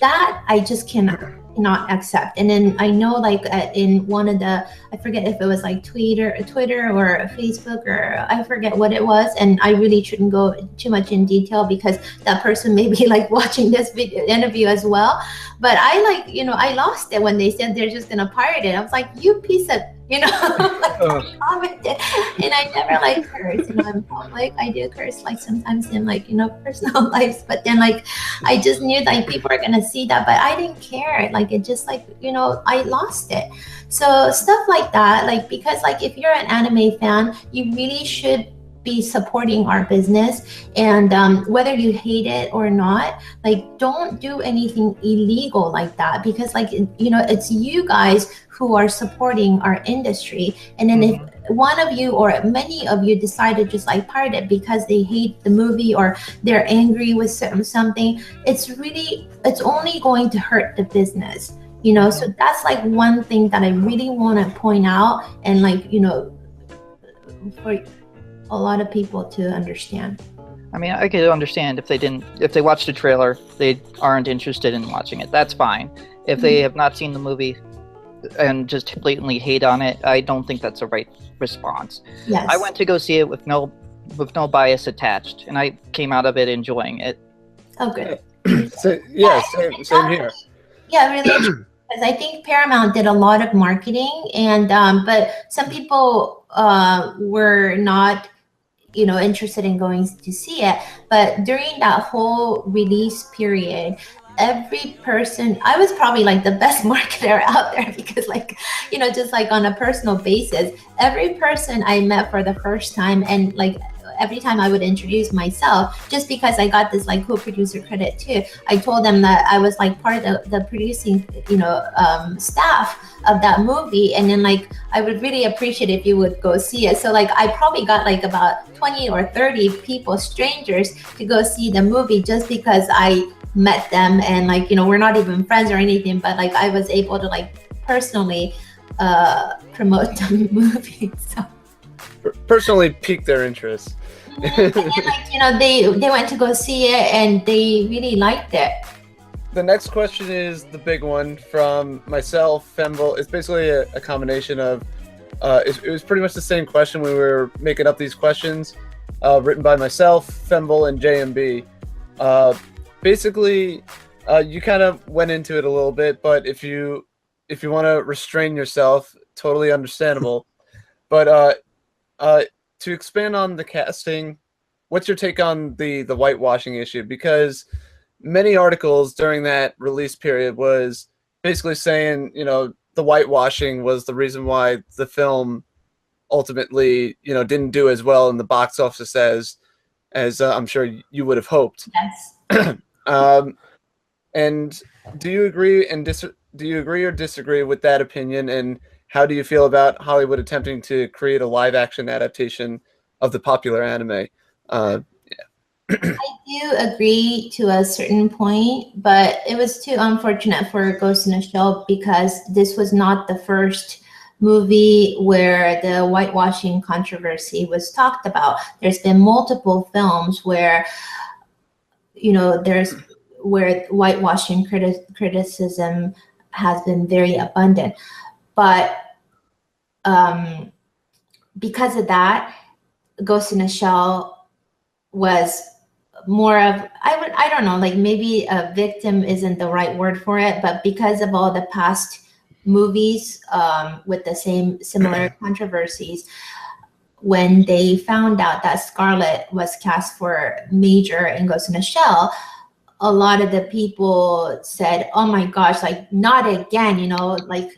[SPEAKER 5] that I just cannot accept. And then I know like in one of the, I forget if it was like Twitter or Facebook, or I forget what it was, and I really shouldn't go too much in detail because that person may be like watching this interview as well. But I I lost it when they said they're just gonna pirate it. I was like, you piece of you know, like
[SPEAKER 1] Uh.
[SPEAKER 5] commented, and I never like curse, you know, in public. I do curse like sometimes in like, you know, personal lives, but then like I just knew like people are gonna see that, but I didn't care. Like it just like, you know, I lost it. So stuff like that, like because like if you're an anime fan, you really should be supporting our business, and whether you hate it or not, like don't do anything illegal like that, because like, you know, it's you guys who are supporting our industry, and then if one of you or many of you decide to just like pirate it because they hate the movie or they're angry with something, it's only going to hurt the business, you know. So that's like one thing that I really want to point out, and like, you know, for a lot of people to understand.
[SPEAKER 3] I mean, I could understand if they watched the trailer, they aren't interested in watching it. That's fine. If they have not seen the movie and just blatantly hate on it, I don't think that's the right response.
[SPEAKER 5] Yes.
[SPEAKER 3] I went to go see it with no bias attached, and I came out of it enjoying it.
[SPEAKER 5] Oh, good.
[SPEAKER 1] Same here.
[SPEAKER 5] Yeah, really. Because I think Paramount did a lot of marketing, and but some people were not, you know, interested in going to see it. But during that whole release period, every person, I was probably like the best marketer out there, because like, you know, just like on a personal basis, every person I met for the first time, and like every time I would introduce myself, just because I got this like co-producer credit too, I told them that I was like part of the producing, you know, staff of that movie, and then like I would really appreciate if you would go see it. So like I probably got like about 20 or 30 people, strangers, to go see the movie just because I met them, and like, you know, we're not even friends or anything, but like I was able to like personally promote the movie. So
[SPEAKER 1] Personally piqued their interest.
[SPEAKER 5] and then, like, you know, they went to go see it and they really liked it.
[SPEAKER 1] The next question is the big one from myself, Femble. It's basically a combination of, it was pretty much the same question when we were making up these questions, written by myself, Femble, and JMB. Basically, you kind of went into it a little bit, but if you want to restrain yourself, totally understandable. But to expand on the casting, what's your take on the whitewashing issue? Because many articles during that release period was basically saying, you know, the whitewashing was the reason why the film ultimately, you know, didn't do as well in the box office as I'm sure you would have hoped.
[SPEAKER 5] Yes.
[SPEAKER 1] And do you agree or disagree with that opinion? And how do you feel about Hollywood attempting to create a live action adaptation of the popular anime?
[SPEAKER 5] I do agree to a certain point, but it was too unfortunate for Ghost in the Shell, because this was not the first movie where the whitewashing controversy was talked about. There's been multiple films where, you know, where whitewashing criticism has been very abundant. But because of that, Ghost in a Shell was more of, I don't know, like maybe a victim isn't the right word for it, but because of all the past movies with the similar controversies, when they found out that Scarlett was cast for Major in Ghost in a Shell, a lot of the people said, oh my gosh, like not again, you know, like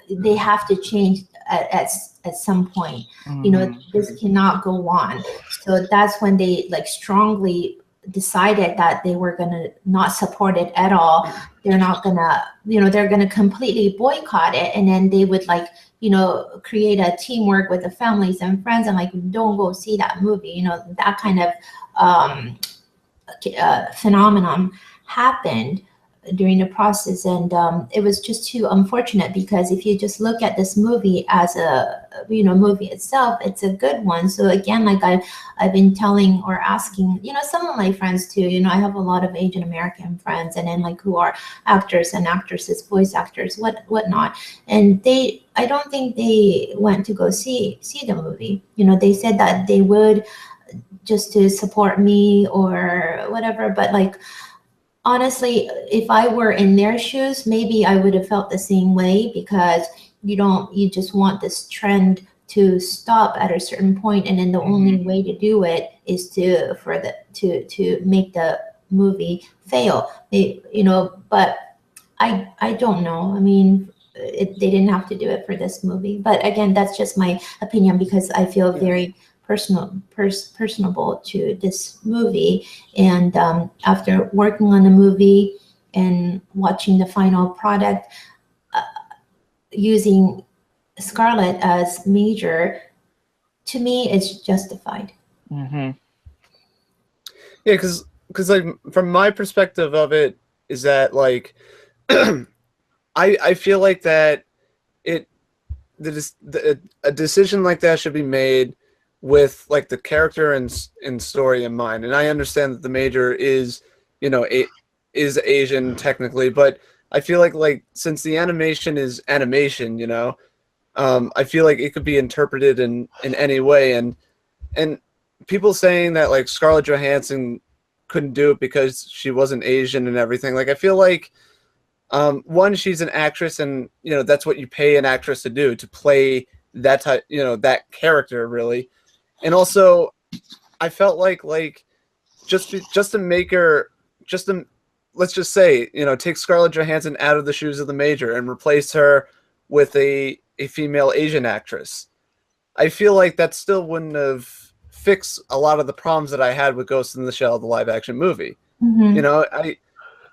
[SPEAKER 5] they have to change at some point. You know, this cannot go on. So that's when they like strongly decided that they were gonna not support it at all. They're not gonna, you know, they're gonna completely boycott it, and then they would like, you know, create a teamwork with the families and friends and like, don't go see that movie. You know, that kind of phenomenon happened during the process, and it was just too unfortunate, because if you just look at this movie as a, you know, movie itself, it's a good one. So again, like I've been telling or asking, you know, some of my friends too, you know, I have a lot of Asian American friends, and then like who are actors and actresses, voice actors, whatnot, and I don't think they went to go see the movie. You know, they said that they would just to support me or whatever, but like honestly, if I were in their shoes, maybe I would have felt the same way, because you just want this trend to stop at a certain point, and then the only way to do it is to make the movie fail. But I don't know. I mean, they didn't have to do it for this movie, but again, that's just my opinion because I feel very personable to this movie. And after working on the movie and watching the final product, using Scarlett as Major, to me, it's justified.
[SPEAKER 3] Mm-hmm.
[SPEAKER 1] Yeah, because like from my perspective of it is that like I feel like that a decision like that should be made with like the character and story in mind. And I understand that the Major is is Asian technically, but I feel like since the animation is animation, I feel like it could be interpreted in any way. And people saying that like Scarlett Johansson couldn't do it because she wasn't Asian and everything. Like I feel like one, she's an actress, and that's what you pay an actress to do, to play that type, that character really. And also, I felt like just to make her let's just say take Scarlett Johansson out of the shoes of the Major and replace her with a female Asian actress. I feel like that still wouldn't have fixed a lot of the problems that I had with Ghost in the Shell, the live action movie.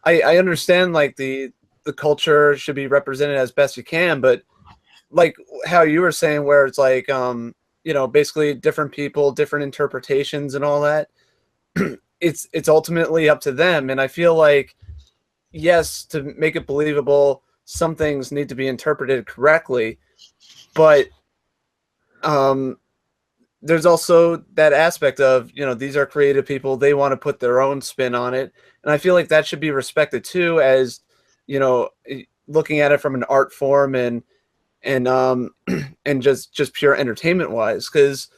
[SPEAKER 1] I understand like the culture should be represented as best you can, but like how you were saying, where it's like basically different people, different interpretations and all that, it's ultimately up to them. And I feel like, yes, to make it believable, some things need to be interpreted correctly, but there's also that aspect of these are creative people, they want to put their own spin on it, and I feel like that should be respected too, as looking at it from an art form and just pure entertainment wise. Because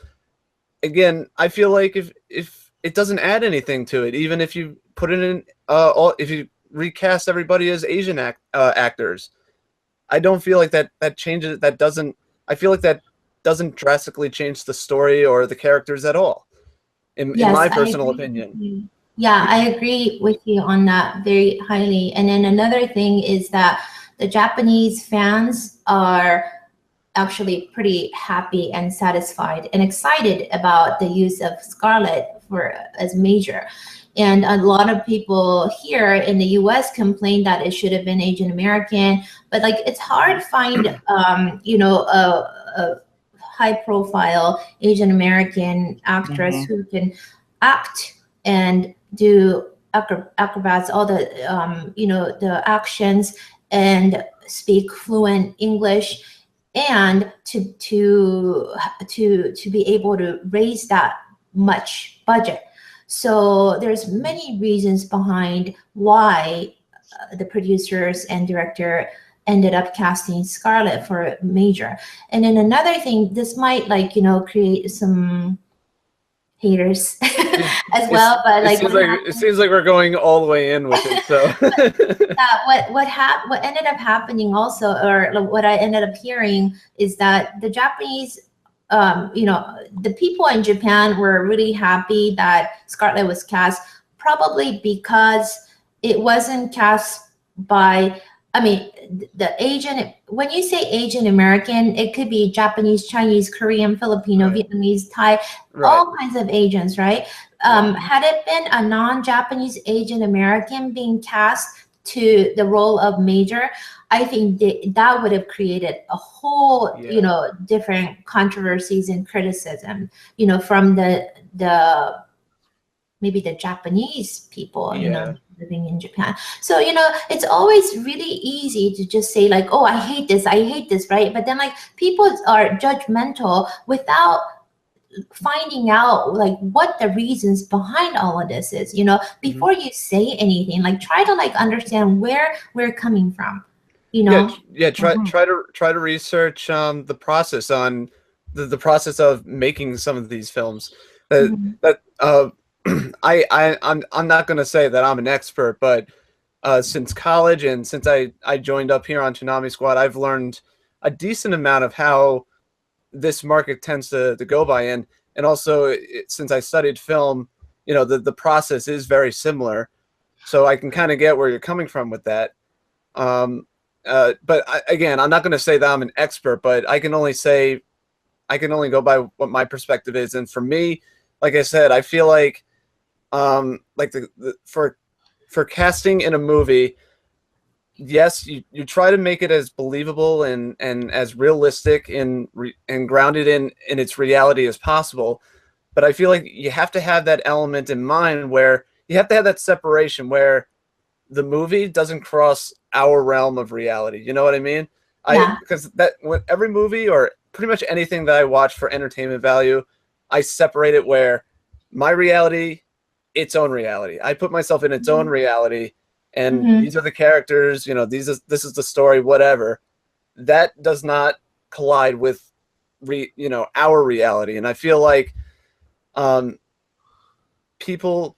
[SPEAKER 1] again, I feel like if it doesn't add anything to it, even if you put it in if you recast everybody as Asian actors, I don't feel like that changes. I feel like that doesn't drastically change the story or the characters at all, in my personal opinion.
[SPEAKER 5] Yeah, I agree with you on that very highly. And then another thing is that the Japanese fans are actually pretty happy and satisfied and excited about the use of Scarlett as Major. And a lot of people here in the US complain that it should have been Asian American, but like it's hard to find a high profile Asian American actress who can act and do acrobats, all the the actions, and speak fluent English, and to be able to raise that much budget. So there's many reasons behind why the producers and director ended up casting Scarlett for Major. And then another thing, this might create some haters as well, but
[SPEAKER 1] it seems like we're going all the way in with it. So
[SPEAKER 5] what ended up happening also, or what I ended up hearing, is that the Japanese the people in Japan were really happy that Scarlett was cast, probably because it wasn't cast by, the Asian. When you say Asian American, it could be Japanese, Chinese, Korean, Filipino, Vietnamese, Thai, all kinds of Asians, right? Had it been a non-Japanese Asian American being cast to the role of Major, I think that would have created a whole, different controversies and criticism, from the maybe the Japanese people, living in Japan. So, it's always really easy to just say like, oh, I hate this, right? But then people are judgmental without finding out what the reasons behind all of this is, before you say anything, try to understand where we're coming from.
[SPEAKER 1] Try to research the process on the process of making some of these films. I'm not going to say that I'm an expert, but since college and since I joined up here on Toonami Squad, I've learned a decent amount of how this market tends to go by. And also, since I studied film, you know, the process is very similar. So I can kind of get where you're coming from with that. But again, I'm not going to say that I'm an expert, but I can only go by what my perspective is. And for me, like I said, I feel like for casting in a movie, yes, you try to make it as believable and as realistic and grounded in its reality as possible. But I feel like you have to have that element in mind where you have to have that separation where the movie doesn't cross our realm of reality. You know what I mean?
[SPEAKER 5] Yeah.
[SPEAKER 1] Because that when every movie or pretty much anything that I watch for entertainment value, I separate it where my reality, its own reality. I put myself in its own reality, and these are the characters. You know, this is the story. Whatever. That does not collide with our reality, and I feel like people,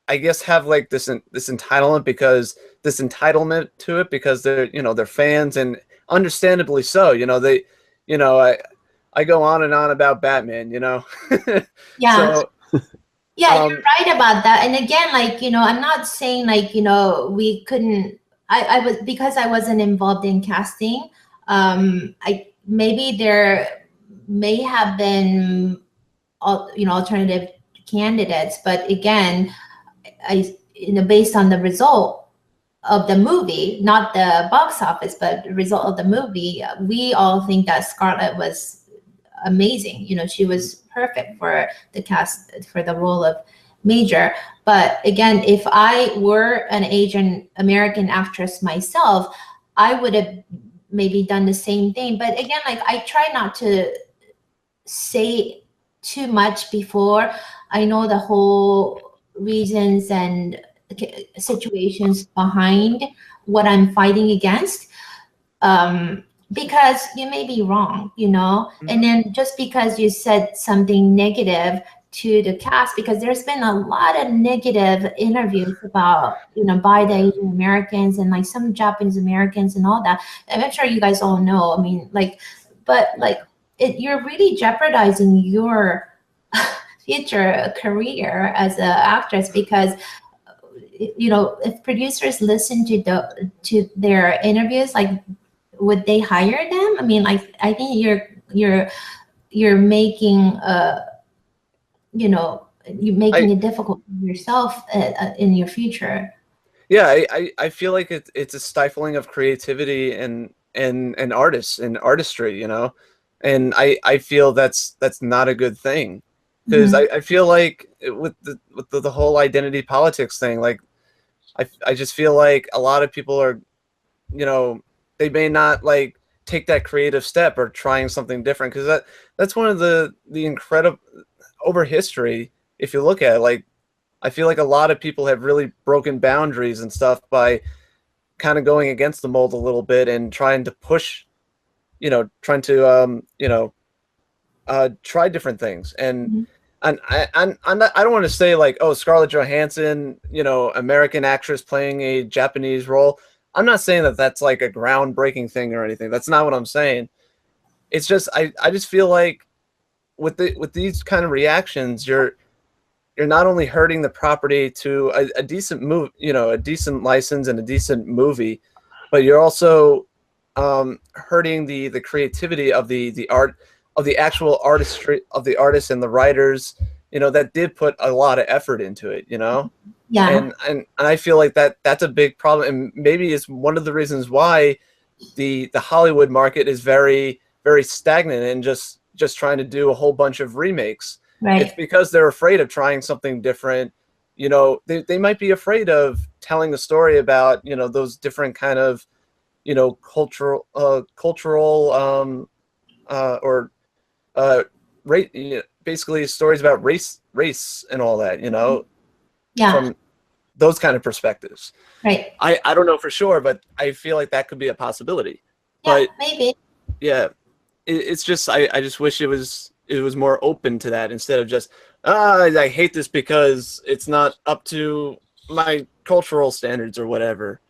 [SPEAKER 1] I guess, have like this entitlement to it because they're fans, and understandably so. I go on and on about Batman,
[SPEAKER 5] Yeah.
[SPEAKER 1] So
[SPEAKER 5] Yeah, you're right about that. And again, like, I'm not saying like, we couldn't, I was, because I wasn't involved in casting, maybe there may have been, alternative candidates, but again, based on the result of the movie, not the box office, but the result of the movie, we all think that Scarlett was amazing. She was perfect for the cast, for the role of Major. But again, if I were an Asian American actress myself, I would have maybe done the same thing. But again, like, I try not to say too much before I know the whole reasons and situations behind what I'm fighting against. Because you may be wrong, and then just because you said something negative to the cast, because there's been a lot of negative interviews about, by the Asian Americans and like some Japanese Americans and all that. And I'm sure you guys all know. I mean, you're really jeopardizing your future career as an actress, because if producers listen to their interviews, like, would they hire them? I mean, like, I think you're making you're making it difficult for yourself in your future.
[SPEAKER 1] Yeah, I feel like it's a stifling of creativity and artists and artistry, and I feel that's not a good thing, because I feel like with the whole identity politics thing, like I just feel like a lot of people are, they may not like take that creative step or trying something different, because that's one of the incredible over history. If you look at it, like, I feel like a lot of people have really broken boundaries and stuff by kind of going against the mold a little bit and trying to push, trying to try different things. And I don't want to say like, oh, Scarlett Johansson, American actress playing a Japanese role. I'm not saying that that's like a groundbreaking thing or anything. That's not what I'm saying. It's just I just feel like with these kind of reactions, you're not only hurting the property to a decent move, a decent license and a decent movie, but you're also hurting the creativity of the art, of the actual artistry of the artists and the writers, that did put a lot of effort into it,
[SPEAKER 5] Yeah.
[SPEAKER 1] And I feel like that's a big problem, and maybe it's one of the reasons why the Hollywood market is very, very stagnant and just trying to do a whole bunch of remakes.
[SPEAKER 5] Right.
[SPEAKER 1] It's because they're afraid of trying something different. They might be afraid of telling a story about, those different kind of, cultural or basically stories about race and all that,
[SPEAKER 5] Yeah.
[SPEAKER 1] from those kind of perspectives.
[SPEAKER 5] Right.
[SPEAKER 1] I don't know for sure, but I feel like that could be a possibility.
[SPEAKER 5] Yeah,
[SPEAKER 1] But
[SPEAKER 5] maybe.
[SPEAKER 1] yeah, it's just I just wish it was more open to that, instead of just I hate this because it's not up to my cultural standards or whatever.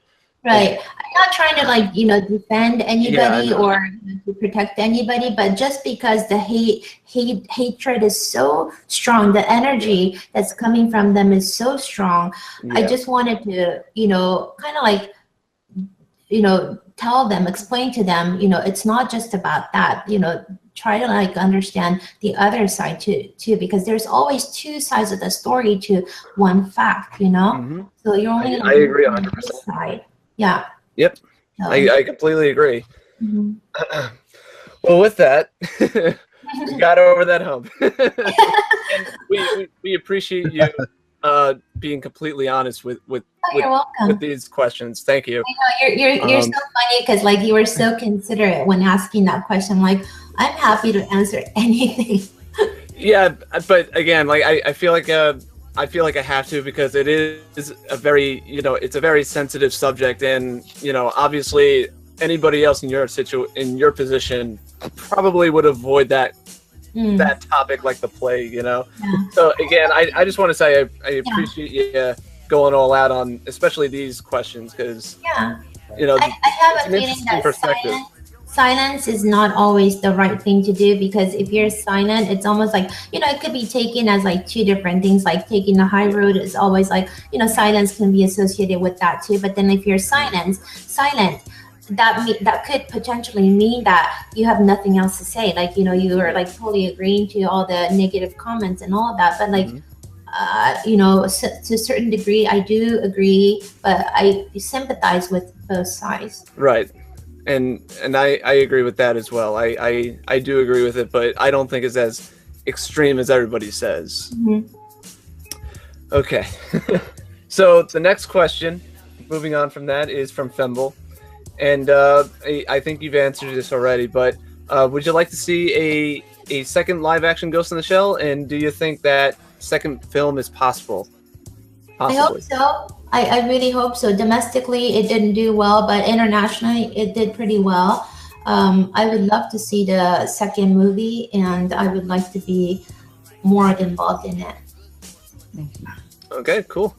[SPEAKER 5] Right. I'm not trying to defend anybody
[SPEAKER 1] know.
[SPEAKER 5] or to protect anybody, but just because the hatred is so strong, the energy that's coming from them is so strong. I
[SPEAKER 1] Yeah.
[SPEAKER 5] just wanted to, kind of tell them, explain to them, it's not just about that, try to understand the other side too, because there's always two sides of the story to one fact,
[SPEAKER 1] Mhm.
[SPEAKER 5] so you're only
[SPEAKER 1] I agree
[SPEAKER 5] looking at
[SPEAKER 1] 100%.
[SPEAKER 5] this side. Yeah.
[SPEAKER 1] Yep.
[SPEAKER 5] So,
[SPEAKER 1] I completely agree.
[SPEAKER 5] mhm.
[SPEAKER 1] Well, with that, we got over that hump. And we appreciate you being completely honest with
[SPEAKER 5] You're welcome.
[SPEAKER 1] these questions. Thank you.
[SPEAKER 5] You're so funny because you were so considerate when asking that question. I'm happy to answer anything.
[SPEAKER 1] Yeah, but again, I feel like I have to, because it is a very it's a very sensitive subject, and obviously anybody else in your position probably would avoid that that topic like the plague.
[SPEAKER 5] Yeah.
[SPEAKER 1] So again, I just want to say I appreciate you going all out on especially these questions, because
[SPEAKER 5] Yeah.
[SPEAKER 1] I
[SPEAKER 5] I have a feeling that silence is not always the right thing to do, because if you're silent, it's almost like it could be taken as two different things. Like taking the high road is always silence can be associated with that too. But then if you're silent, that could potentially mean that you have nothing else to say. You are totally agreeing to all the negative comments and all of that. But to a certain degree, I do agree, but I sympathize with both sides.
[SPEAKER 1] Right. And I agree with that as well. I do agree with it, but I don't think it's as extreme as everybody says.
[SPEAKER 5] Mm-hmm.
[SPEAKER 1] Okay. So the next question, moving on from that, is from Femble. And I think you've answered this already, but would you like to see a second live action Ghost in the Shell? And do you think that second film is possible?
[SPEAKER 5] Possibly. I hope so. I really hope so. Domestically, it didn't do well, but internationally, it did pretty well. I would love to see the second movie, and I would like to be more involved in it.
[SPEAKER 1] Okay, cool.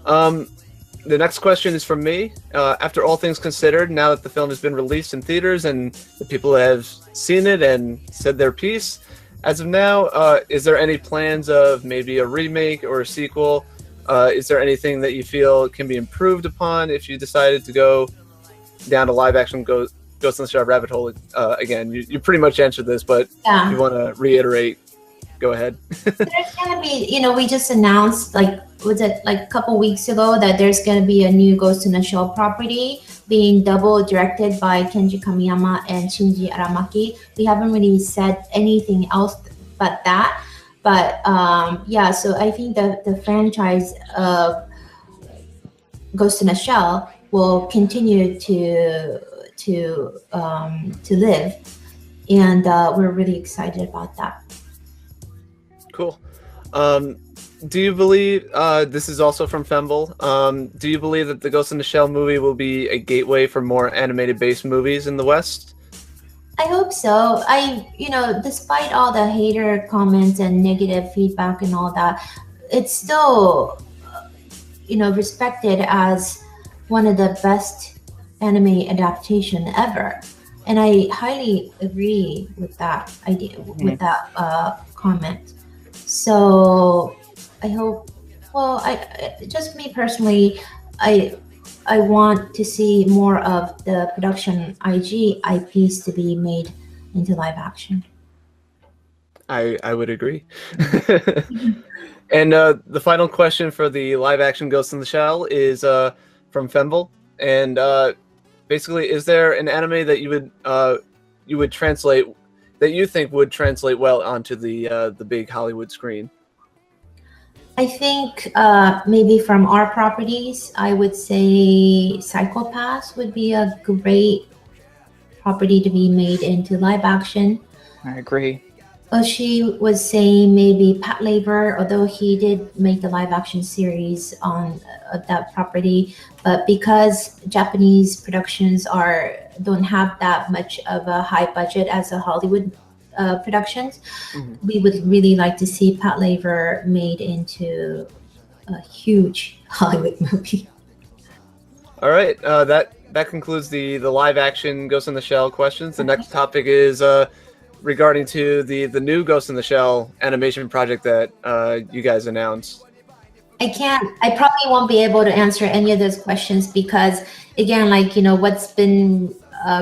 [SPEAKER 1] The next question is from me. After all things considered, now that the film has been released in theaters and the people have seen it and said their piece, as of now, is there any plans of maybe a remake or a sequel? Is there anything that you feel can be improved upon if you decided to go down to live action Ghost in the Shell rabbit hole? Again, you pretty much answered this, but if you want to reiterate, go ahead.
[SPEAKER 5] There's going to be, we just announced, was it a couple weeks ago, that there's going to be a new Ghost in the Shell property being double directed by Kenji Kamiyama and Shinji Aramaki. We haven't really said anything else but that. But so I think the franchise of Ghost in a Shell will continue to live, and we're really excited about that.
[SPEAKER 1] Cool. Do you believe this is also from Femble? Do you believe that the Ghost in the Shell movie will be a gateway for more animated-based movies in the West?
[SPEAKER 5] I hope so. Despite all the hater comments and negative feedback and all that, it's still, respected as one of the best anime adaptation ever. And I highly agree with that idea, with that comment. So I hope, just me personally, I want to see more of the production IG IPs to be made into live action.
[SPEAKER 1] I would agree. And the final question for the live action Ghost in the Shell is from Femble. And basically, is there an anime that you would translate, that you think would translate well onto the big Hollywood screen?
[SPEAKER 5] I think maybe from our properties, I would say Psycho-Pass would be a great property to be made into live action.
[SPEAKER 3] I agree.
[SPEAKER 5] Oshi was saying maybe Pat Labor, although he did make the live action series on that property, but because Japanese productions don't have that much of a high budget as a Hollywood productions, we would really like to see Pat Labor made into a huge Hollywood movie.
[SPEAKER 1] All right. That concludes the live action Ghost in the Shell questions. The next topic is regarding to the new Ghost in the Shell animation project that you guys announced.
[SPEAKER 5] I probably won't be able to answer any of those questions because, again, like, you know, what's been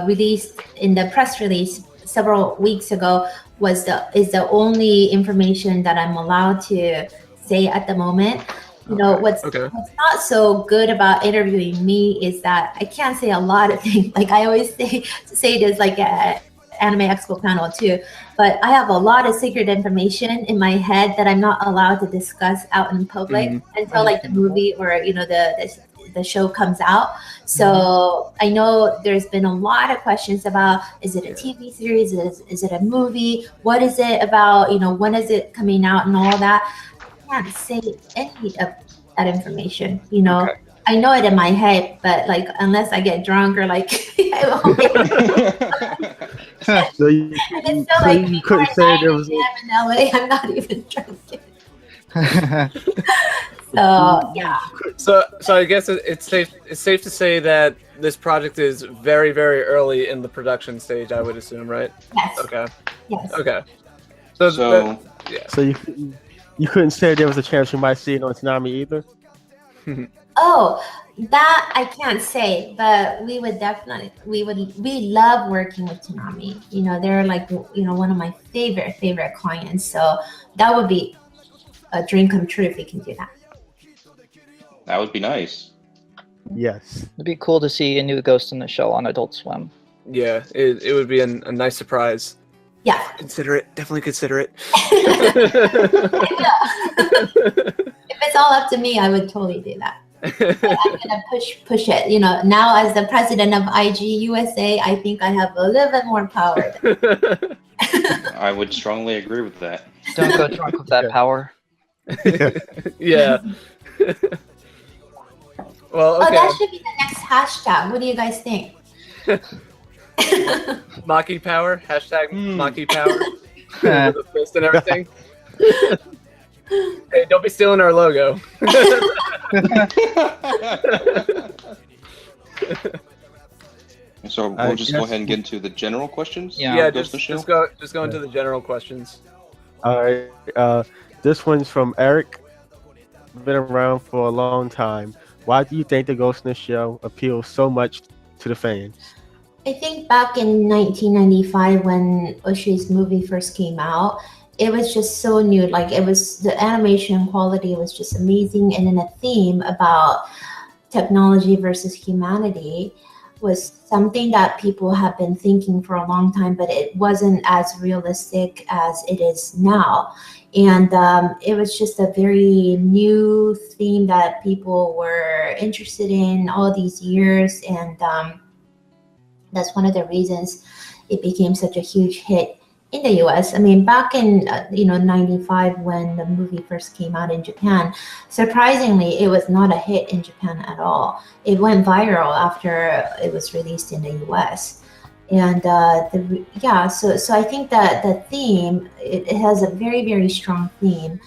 [SPEAKER 5] released in the press release several weeks ago is the only information that I'm allowed to say at the moment. You know, what's not so good about interviewing me is that I can't say a lot of things. Like I always say this like at Anime Expo panel too, but I have a lot of secret information in my head that I'm not allowed to discuss out in public until like the movie or, you know, the show comes out. So I know there's been a lot of questions about, is it a TV series? Is it a movie? What is it about? You know, when is it coming out and all that? I can't say any of that information, you know. I know it in my head, but like unless I get drunk or like I won't be
[SPEAKER 2] So you couldn't say there was
[SPEAKER 5] in LA. I'm not even drunk. So yeah.
[SPEAKER 1] So I guess it's safe to say that this project is very, very early in the production stage, I would assume, right?
[SPEAKER 5] Yes.
[SPEAKER 1] Okay.
[SPEAKER 5] Yes.
[SPEAKER 1] Okay.
[SPEAKER 2] So you couldn't say there was a chance you might see it on Toonami either?
[SPEAKER 5] Oh, that I can't say, but we love working with Toonami. You know, they're like, you know, one of my favorite clients. So that would be a dream come true if we can do that.
[SPEAKER 4] That would be nice.
[SPEAKER 2] Yes.
[SPEAKER 3] It'd be cool to see a new Ghost in the Shell on Adult Swim.
[SPEAKER 1] Yeah, it would be a nice surprise.
[SPEAKER 5] Yeah.
[SPEAKER 1] Consider it. Definitely consider it.
[SPEAKER 5] If it's all up to me, I would totally do that. But I'm gonna push it. You know, now as the president of IG USA, I think I have a little bit more power.
[SPEAKER 4] I would strongly agree with that.
[SPEAKER 3] Don't go drunk with that power.
[SPEAKER 1] Yeah. Well, okay.
[SPEAKER 5] Oh, that should be the next hashtag. What do you guys think?
[SPEAKER 1] Maki power. Hashtag Maki power. The fist and everything. Hey, don't be stealing our logo.
[SPEAKER 4] So we'll just go ahead and get into the general questions.
[SPEAKER 1] Yeah, just go into the general questions.
[SPEAKER 2] All right. This one's from Eric. Been around for a long time. Why do you think the Ghost in the Shell appeals so much to the fans?
[SPEAKER 5] I think back in 1995 when Oshi's movie first came out, it was just so new. Like the animation quality was just amazing, and then a theme about technology versus humanity was something that people have been thinking for a long time, but it wasn't as realistic as it is now. And it was just a very new theme that people were interested in all these years, and that's one of the reasons it became such a huge hit in the US. I mean, back in 95 when the movie first came out in Japan, surprisingly, it was not a hit in Japan at all. It went viral after it was released in the US. And so I think that the theme, it has a very, very strong theme,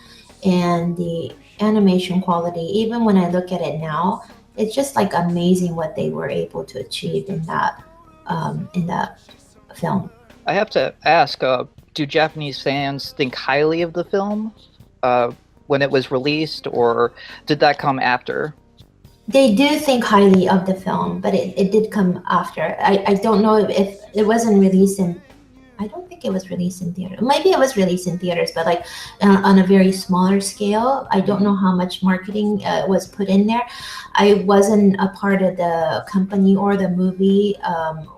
[SPEAKER 5] and the animation quality, even when I look at it now, it's just like amazing what they were able to achieve in that film.
[SPEAKER 3] I have to ask, do Japanese fans think highly of the film when it was released, or did that come after?
[SPEAKER 5] They do think highly of the film, but it did come after. I don't know if it wasn't released in, I don't think it was released in theaters. Maybe it was released in theaters, but like on a very smaller scale. I don't know how much marketing was put in there. I wasn't a part of the company or the movie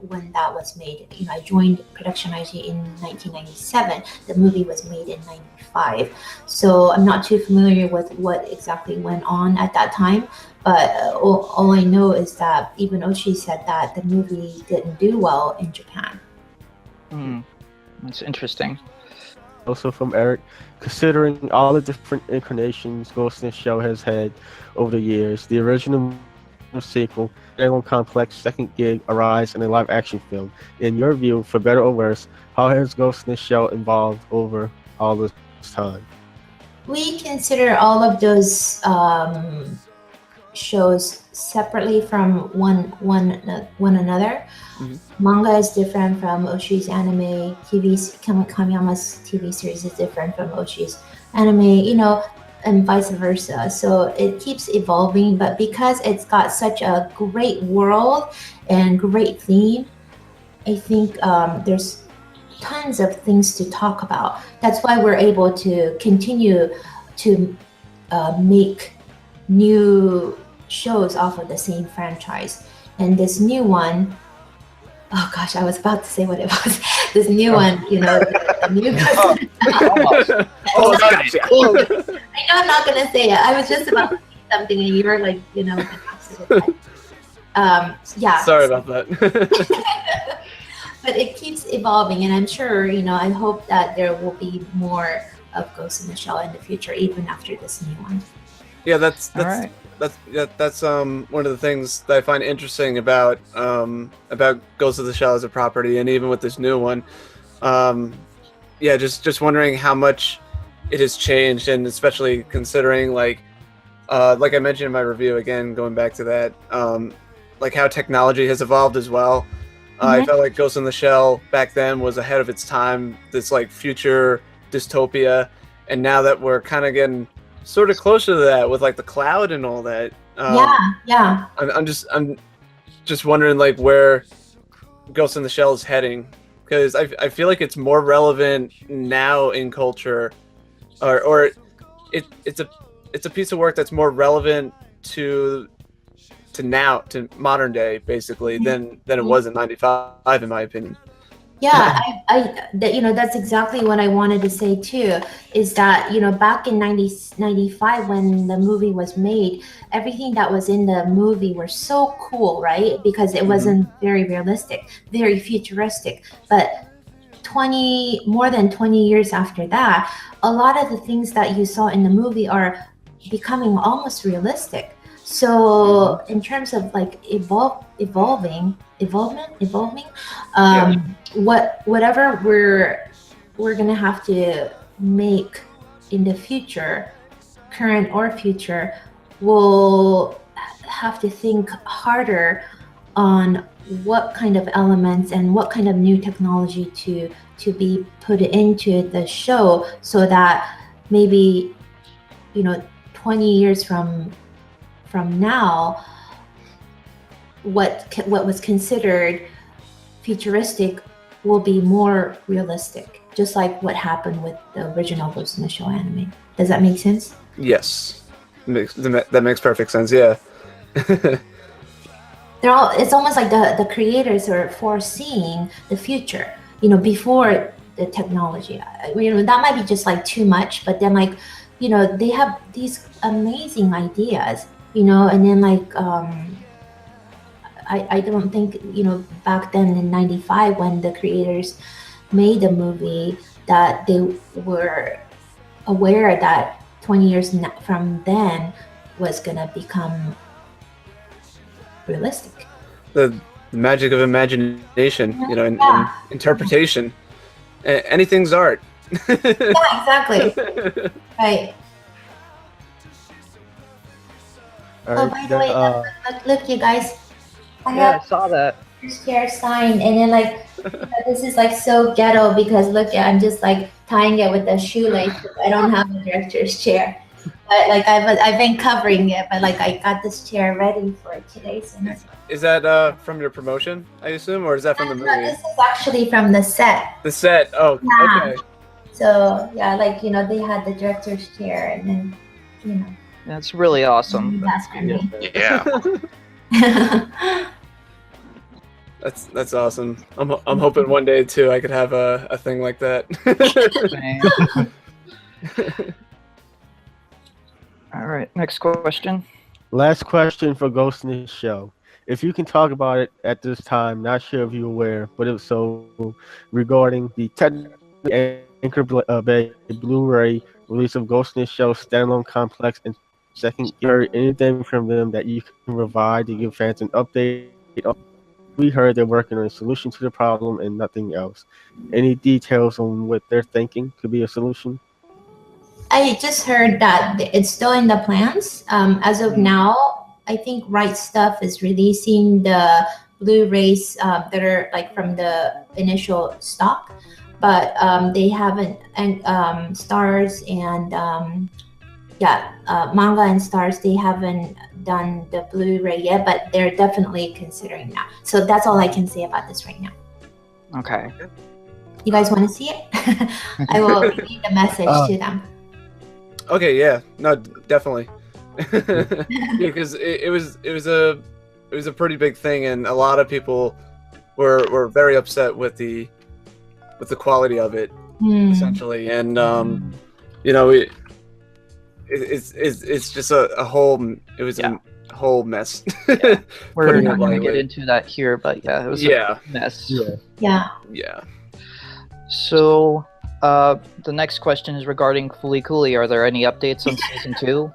[SPEAKER 5] when that was made. You know, I joined Production IG in 1997. The movie was made in 95. So I'm not too familiar with what exactly went on at that time. But all I know is that even Oshi said that the movie didn't do well in Japan.
[SPEAKER 3] That's interesting.
[SPEAKER 2] Also from Eric, considering all the different incarnations Ghost in the Shell has had over the years, the original sequel, Dragon Complex, second gig, Arise, and a live action film. In your view, for better or worse, how has Ghost in the Shell evolved over all this time?
[SPEAKER 5] We consider all of those shows separately from one another.
[SPEAKER 1] Mhm.
[SPEAKER 5] Manga is different from Oshi's anime. Kamiyama's TV series is different from Oshi's anime. And vice versa. So it keeps evolving, but because it's got such a great world and great theme, I think there's tons of things to talk about. That's why we're able to continue to make new shows off of the same franchise. And this new one, oh gosh, I was about to say what it was. This new one, the new
[SPEAKER 1] Oh, gosh.
[SPEAKER 5] I know I'm not gonna say it. I was just about to say something, and you were like, the opposite of that. Yeah.
[SPEAKER 1] Sorry about that.
[SPEAKER 5] But it keeps evolving, and I'm sure, I hope that there will be more of Ghost in the Shell in the future, even after this new one.
[SPEAKER 1] Yeah, that's
[SPEAKER 3] All right.
[SPEAKER 1] that's one of the things that I find interesting about Ghost of the Shell as a property, and even with this new one. Yeah, just wondering how much it has changed, and especially considering like I mentioned in my review, again going back to that, like how technology has evolved as well. I felt like Ghost in the Shell back then was ahead of its time, this like future dystopia, and now that we're kind of getting sort of closer to that with like the cloud and all that.
[SPEAKER 5] Yeah.
[SPEAKER 1] I'm just wondering like where Ghost in the Shell is heading, because I feel like it's more relevant now in culture, or it's a piece of work that's more relevant to modern day basically than it was in '95, in my opinion.
[SPEAKER 5] Yeah, that's exactly what I wanted to say too, is that, back in 95 when the movie was made, everything that was in the movie were so cool, right? Because it wasn't very realistic, very futuristic. But more than 20 years after that, a lot of the things that you saw in the movie are becoming almost realistic. So in terms of like evolving, whatever we're gonna have to make in the future, current or future, we'll have to think harder on what kind of elements and what kind of new technology to be put into the show, so that maybe 20 years from now, what was considered futuristic will be more realistic, just like what happened with the original Ghost in the Shell anime. Does that make sense?
[SPEAKER 1] Yes, that makes perfect sense. Yeah.
[SPEAKER 5] It's almost like the creators are foreseeing the future, before the technology. That might be just like too much, but then like, they have these amazing ideas, and then like, I don't think, back then in 95 when the creators made the movie, that they were aware that 20 years from then was gonna become realistic.
[SPEAKER 1] The magic of imagination, and interpretation. Anything's art.
[SPEAKER 5] Yeah, exactly. Right.
[SPEAKER 2] All
[SPEAKER 5] By
[SPEAKER 2] right,
[SPEAKER 5] the way, look, you guys. I
[SPEAKER 3] Yeah, I
[SPEAKER 5] have
[SPEAKER 3] saw that.
[SPEAKER 5] this chair sign, and then like, this is like so ghetto because look, I'm just like tying it with a shoelace. I don't have a director's chair, but like I've been covering it, but like I got this chair ready for today. So
[SPEAKER 1] Is that from your promotion, I assume, or is that from the
[SPEAKER 5] no,
[SPEAKER 1] movie?
[SPEAKER 5] this is actually from the set.
[SPEAKER 1] The set. Oh,
[SPEAKER 5] Yeah.
[SPEAKER 1] okay.
[SPEAKER 5] So yeah, like they had the director's chair, and then
[SPEAKER 3] That's really awesome.
[SPEAKER 5] that's for me.
[SPEAKER 4] Yeah.
[SPEAKER 1] That's awesome. I'm hoping one day too I could have a thing like that.
[SPEAKER 3] All right, next question.
[SPEAKER 2] Last question for Ghost in the Shell. If you can talk about it at this time, not sure if you're aware, but if so, regarding the technically Anchor Bay Blu-ray release of Ghost in the Shell standalone complex and second year, anything from them that you can provide to give fans an update? We heard they're working on a solution to the problem and nothing else. Any details on what they're thinking could be a solution?
[SPEAKER 5] I just heard that it's still in the plans. As of now, I think Right Stuff is releasing the Blu-rays that are like from the initial stock, but they haven't. And Stars and Manga and Stars, they haven't done the Blu-ray yet, but they're definitely considering now. So that's all I can say about this right now.
[SPEAKER 3] Okay.
[SPEAKER 5] You guys want to see it? I will read the message to them.
[SPEAKER 1] Okay, yeah, no, definitely. Because it was a pretty big thing, and a lot of people were very upset with the quality of it, essentially, and you know, it's just a whole. It was a whole mess.
[SPEAKER 3] Yeah. We're
[SPEAKER 1] Putting
[SPEAKER 3] not
[SPEAKER 1] it
[SPEAKER 3] going to
[SPEAKER 1] lightly.
[SPEAKER 3] get into that here, but yeah, it was a mess.
[SPEAKER 5] Yeah.
[SPEAKER 1] Yeah.
[SPEAKER 3] So, the next question is regarding Fooly Cooly. Are there any updates on season 2?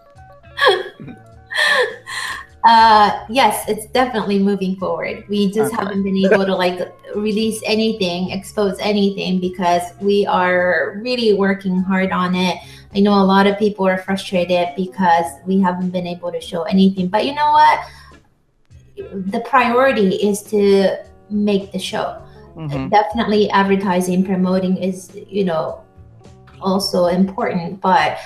[SPEAKER 5] Yes, it's definitely moving forward. We just haven't been able to like release anything, expose anything, because we are really working hard on it. I know a lot of people are frustrated because we haven't been able to show anything, but you know what? The priority is to make the show. Definitely advertising, promoting is, you know, also important, but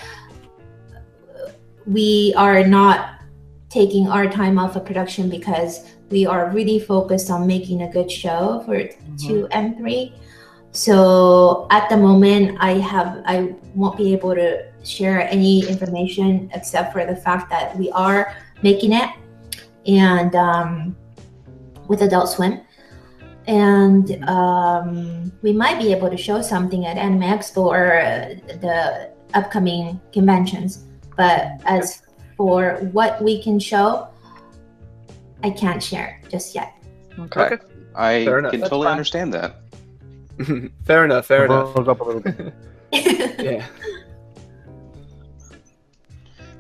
[SPEAKER 5] we are not taking our time off of production because we are really focused on making a good show for 2 and 3. So at the moment, I won't be able to share any information except for the fact that we are making it, and with Adult Swim. And we might be able to show something at Anime Expo or the upcoming conventions. But as for what we can show, I can't share just yet.
[SPEAKER 3] Okay.
[SPEAKER 4] I
[SPEAKER 1] Fair enough.
[SPEAKER 4] can
[SPEAKER 1] That's
[SPEAKER 4] totally
[SPEAKER 3] fine.
[SPEAKER 4] understand that.
[SPEAKER 1] Fair enough. Fair enough.
[SPEAKER 2] Rose up a little bit.
[SPEAKER 1] Yeah.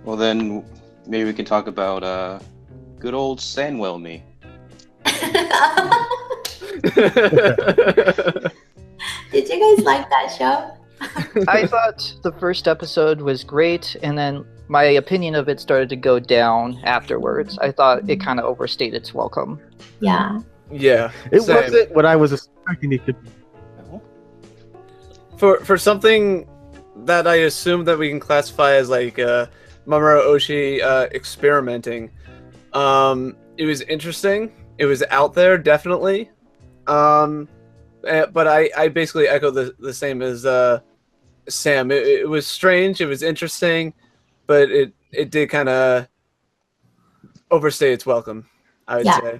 [SPEAKER 4] Well, then maybe we can talk about good old Sandwell me.
[SPEAKER 5] Did you guys like that show?
[SPEAKER 3] I thought the first episode was great, and then my opinion of it started to go down afterwards. I thought it kind of overstayed its welcome.
[SPEAKER 5] Yeah.
[SPEAKER 1] Yeah.
[SPEAKER 2] It
[SPEAKER 1] same.
[SPEAKER 2] wasn't what I was expecting it to be.
[SPEAKER 1] For something that I assume that we can classify as like Mamoru Oshii experimenting. It was interesting. It was out there, definitely. But I basically echo the same as Sam. It was strange. It was interesting, but it did kind of overstay its welcome, I would say.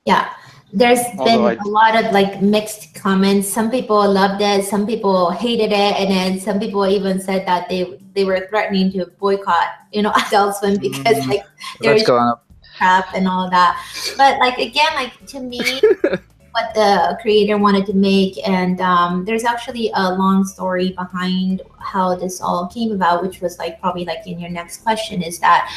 [SPEAKER 5] Yeah. There's
[SPEAKER 4] Although
[SPEAKER 5] been a lot of like mixed comments. Some people loved it, some people hated it, and then some people even said that they were threatening to boycott, you know, Adult Swim because like there's
[SPEAKER 3] That's going up.
[SPEAKER 5] crap and all that. But like again, like to me, what the creator wanted to make, and there's actually a long story behind how this all came about, which was like probably like in your next question, is that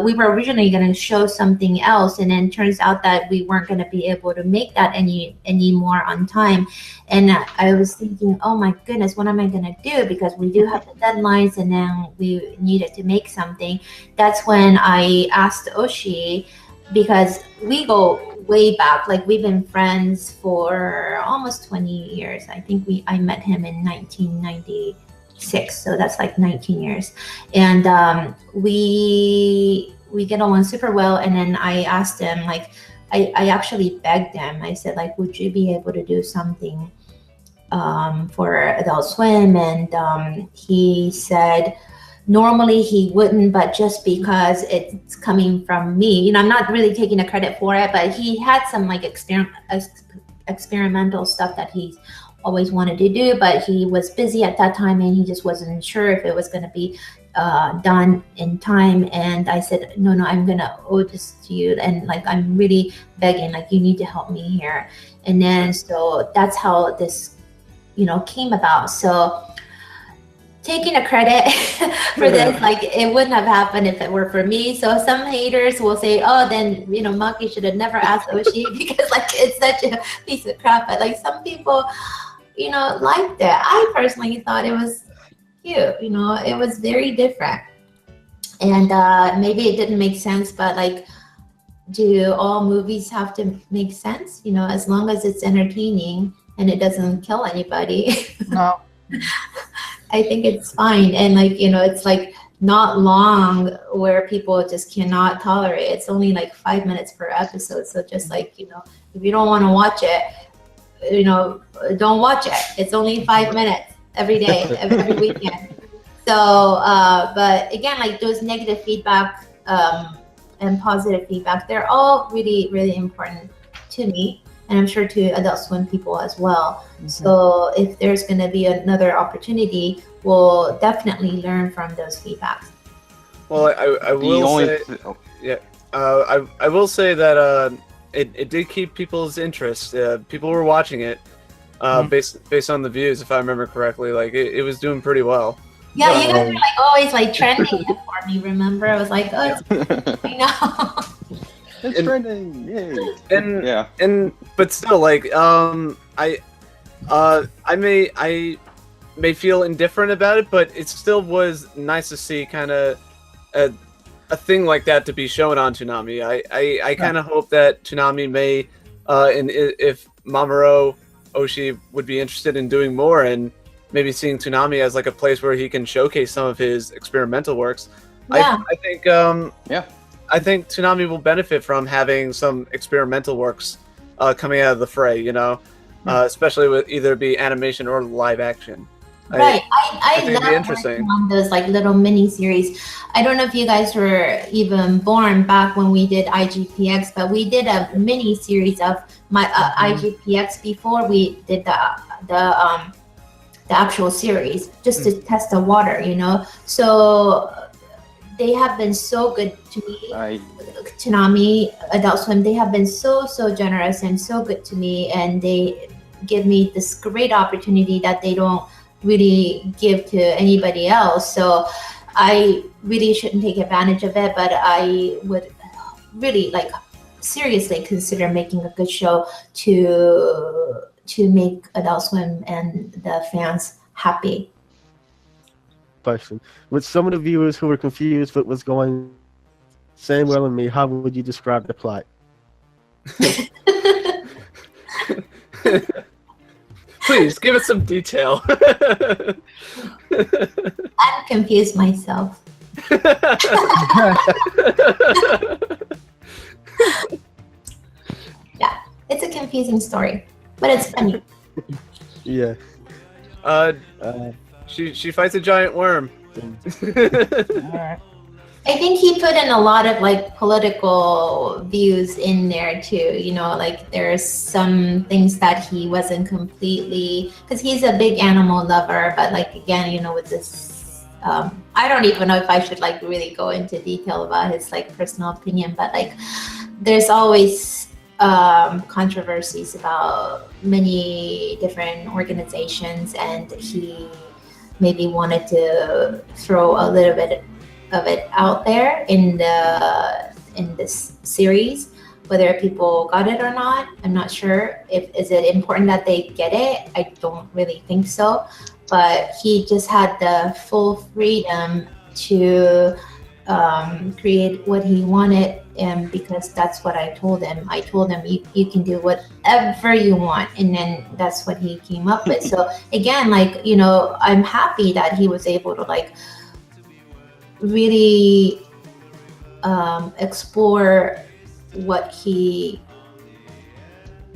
[SPEAKER 5] we were originally going to show something else, and then turns out that we weren't going to be able to make that anymore on time. And I was thinking, oh my goodness, what am I going to do, because we do have the deadlines and then we needed to make something. That's when I asked Oshii, because we go way back, like we've been friends for almost 20 years. I think I met him in 1996, so that's like 19 years, and we get along super well. And then I asked him, like I actually begged him, I said like, would you be able to do something for Adult Swim? And he said normally he wouldn't, but just because it's coming from me, you know, I'm not really taking the credit for it, but he had some like experimental stuff that he's always wanted to do, but he was busy at that time and he just wasn't sure if it was going to be done in time. And I said, no, I'm going to owe this to you, and like I'm really begging, like you need to help me here. And then so that's how this, you know, came about. So taking a credit for this, like it wouldn't have happened if it were for me. So some haters will say, oh, then, you know, Maki should have never asked Oshii because like it's such a piece of crap. But like some people, you know, liked it. I personally thought it was cute, you know, it was very different. And maybe it didn't make sense, but like do all movies have to make sense? You know, as long as it's entertaining and it doesn't kill anybody,
[SPEAKER 3] No.
[SPEAKER 5] I think it's fine. And like, you know, it's like not long where people just cannot tolerate. It's only like 5 minutes per episode. So just like, you know, if you don't want to watch it, you know, don't watch it. It's only 5 minutes every day, every weekend. So, but again, like those negative feedback and positive feedback, they're all really, really important to me. And I'm sure to Adult Swim people as well. Mm-hmm. So if there's going to be another opportunity, we'll definitely learn from those feedbacks.
[SPEAKER 1] Well, I will say, I will say that it did keep people's interest. People were watching it based on the views, if I remember correctly. Like it was doing pretty well.
[SPEAKER 5] Yeah, you guys were like always like trending it for me. Remember, I was like, oh, it's I know.
[SPEAKER 4] It's trending, yay!
[SPEAKER 1] And but still, like I may feel indifferent about it, but it still was nice to see kind of a thing like that to be shown on Toonami. I kind of hope that Toonami may, and if Mamoru Oshii would be interested in doing more and maybe seeing Toonami as like a place where he can showcase some of his experimental works.
[SPEAKER 5] Yeah.
[SPEAKER 1] I think Toonami will benefit from having some experimental works coming out of the fray, you know, especially with either be animation or live action.
[SPEAKER 5] Right. I
[SPEAKER 1] think it'd be
[SPEAKER 5] love
[SPEAKER 1] interesting
[SPEAKER 5] on those like little mini series. I don't know if you guys were even born back when we did IGPX, but we did a mini series of my IGPX before we did the actual series, just to test the water, you know. So they have been so good to me. Toonami, Adult Swim, they have been so generous and so good to me, and they give me this great opportunity that they don't really give to anybody else. So I really shouldn't take advantage of it, but I would really like seriously consider making a good show to make Adult Swim and the fans happy.
[SPEAKER 2] Question. With some of the viewers who were confused what was going Samuel and me, how would you describe the plot?
[SPEAKER 1] Please give us some detail.
[SPEAKER 5] I'm confused myself. Yeah, it's a confusing story, but it's funny.
[SPEAKER 2] Yeah.
[SPEAKER 1] She fights a giant worm.
[SPEAKER 3] Alright.
[SPEAKER 5] I think he put in a lot of like political views in there too. You know, like there's some things that he wasn't completely, because he's a big animal lover, but like again, you know, with this, I don't even know if I should like really go into detail about his like personal opinion, but like there's always controversies about many different organizations, and he maybe wanted to throw a little bit of it out there in this series. Whether people got it or not, I'm not sure. Is it important that they get it? I don't really think so. But he just had the full freedom to create what he wanted, and because that's what I told him. I told him you can do whatever you want, and then that's what he came up with. So again, like, you know, I'm happy that he was able to like really explore what he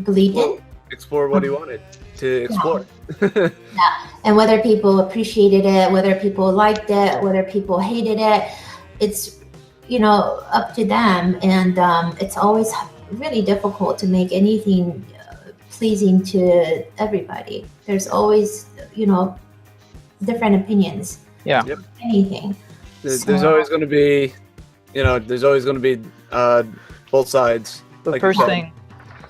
[SPEAKER 5] believed in.
[SPEAKER 1] Explore what he wanted to explore.
[SPEAKER 5] Yeah. And whether people appreciated it, whether people liked it, whether people hated it, it's, you know, up to them. And it's always really difficult to make anything pleasing to everybody. There's always, you know, different opinions.
[SPEAKER 3] Yeah.
[SPEAKER 1] Yep.
[SPEAKER 5] Anything.
[SPEAKER 1] There's always going to be, you know, both sides.
[SPEAKER 3] The
[SPEAKER 1] like
[SPEAKER 3] first thing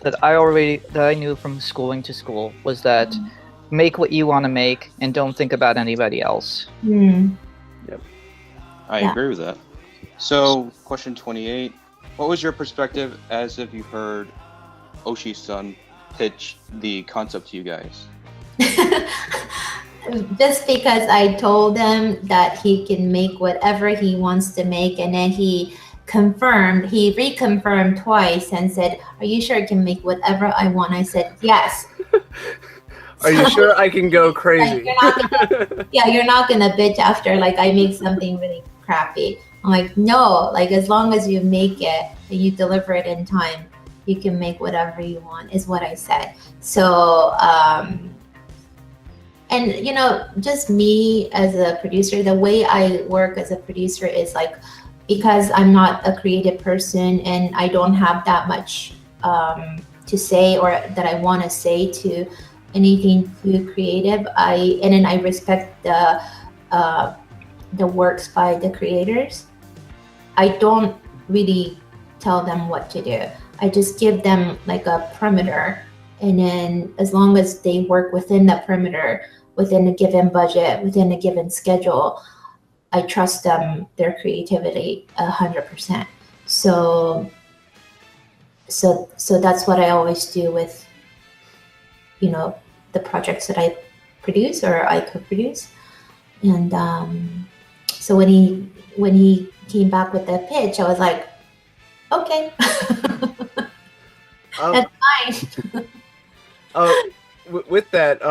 [SPEAKER 3] that I knew from schooling to school was that make what you want to make and don't think about anybody else.
[SPEAKER 4] I agree with that. So, question 28. What was your perspective as if you heard Oshii's-san pitch the concept to you guys?
[SPEAKER 5] Just because I told him that he can make whatever he wants to make, and then he confirmed. He reconfirmed twice and said, "Are you sure I can make whatever I want?" I said, "Yes."
[SPEAKER 1] Are you sure I can go
[SPEAKER 5] Like,
[SPEAKER 1] crazy?
[SPEAKER 5] you're not gonna bitch after like I make something really crappy. I'm like, no, like as long as you make it and you deliver it in time, you can make whatever you want, is what I said. So and you know, just me as a producer, the way I work as a producer is like, because I'm not a creative person and I don't have that much to say or that I want to say to anything too creative. And then I respect the works by the creators. I don't really tell them what to do. I just give them like a perimeter, and then as long as they work within that perimeter, within a given budget, within a given schedule, I trust them, their creativity 100%. So that's what I always do with, you know, the projects that I produce or I co-produce. And so when he came back with the pitch, I was like, okay, that's fine.
[SPEAKER 1] With that,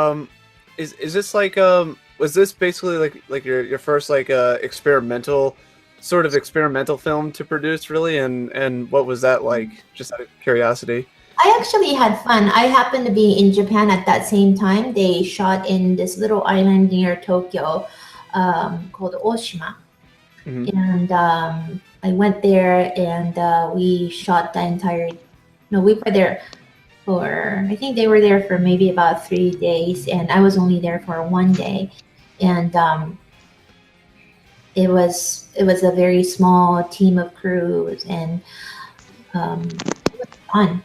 [SPEAKER 1] is this like was this basically like your first like experimental film to produce, really? And what was that like, just out of curiosity?
[SPEAKER 5] I actually had fun. I happened to be in Japan at that same time. They shot in this little island near Tokyo called Oshima. And I went there and we shot the entire, no, we were there for, I think they were there for maybe about 3 days, and I was only there for 1 day. And it was a very small team of crews, and it was fun.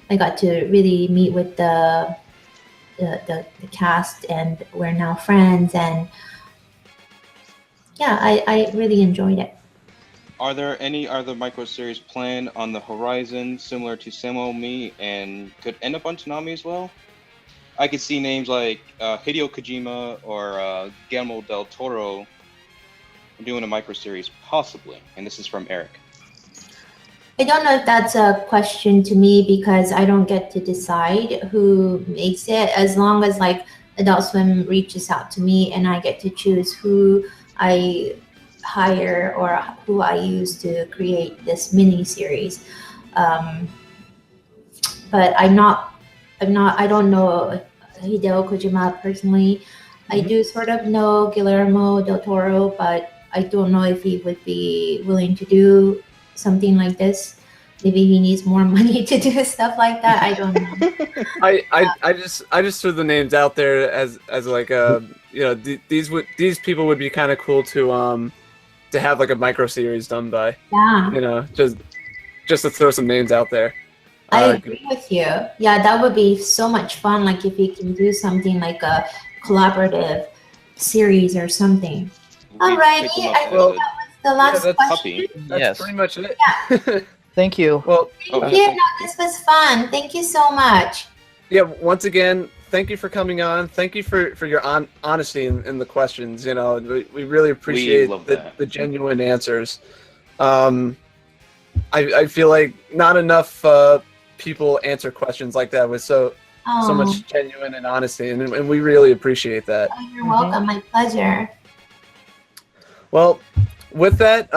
[SPEAKER 5] I got to really meet with the cast, and we're now friends, and yeah, I really enjoyed it.
[SPEAKER 4] Are there any other micro-series planned on the horizon similar to Samo Me and could end up on Toonami as well? I could see names like Hideo Kojima or Guillermo del Toro doing a micro-series, possibly. And this is from Eric.
[SPEAKER 5] I don't know if that's a question to me because I don't get to decide who makes it, as long as like Adult Swim reaches out to me and I get to choose who I hire or who I use to create this mini series. But I don't know Hideo Kojima personally. I do sort of know Guillermo del Toro, but I don't know if he would be willing to do something like this. Maybe he needs more money to do stuff like that. I don't know.
[SPEAKER 1] I just threw the names out there as like you know, these people would be kind of cool to have like a micro series done by.
[SPEAKER 5] Yeah.
[SPEAKER 1] You know, just to throw some names out there.
[SPEAKER 5] I agree with you. Yeah, that would be so much fun. Like if you can do something like a collaborative series or something. Alrighty, I think that was the last question.
[SPEAKER 1] That's pretty much it.
[SPEAKER 5] Yeah.
[SPEAKER 3] Thank you.
[SPEAKER 1] Well,
[SPEAKER 5] Thank you. No, this was fun. Thank you so much.
[SPEAKER 1] Yeah, once again, thank you for coming on. Thank you for your honesty in the questions. You know, we really appreciate the genuine answers. I feel like not enough people answer questions like that with so much genuine and honesty, and we really appreciate that.
[SPEAKER 5] Oh, you're welcome. My pleasure.
[SPEAKER 1] Well, with that,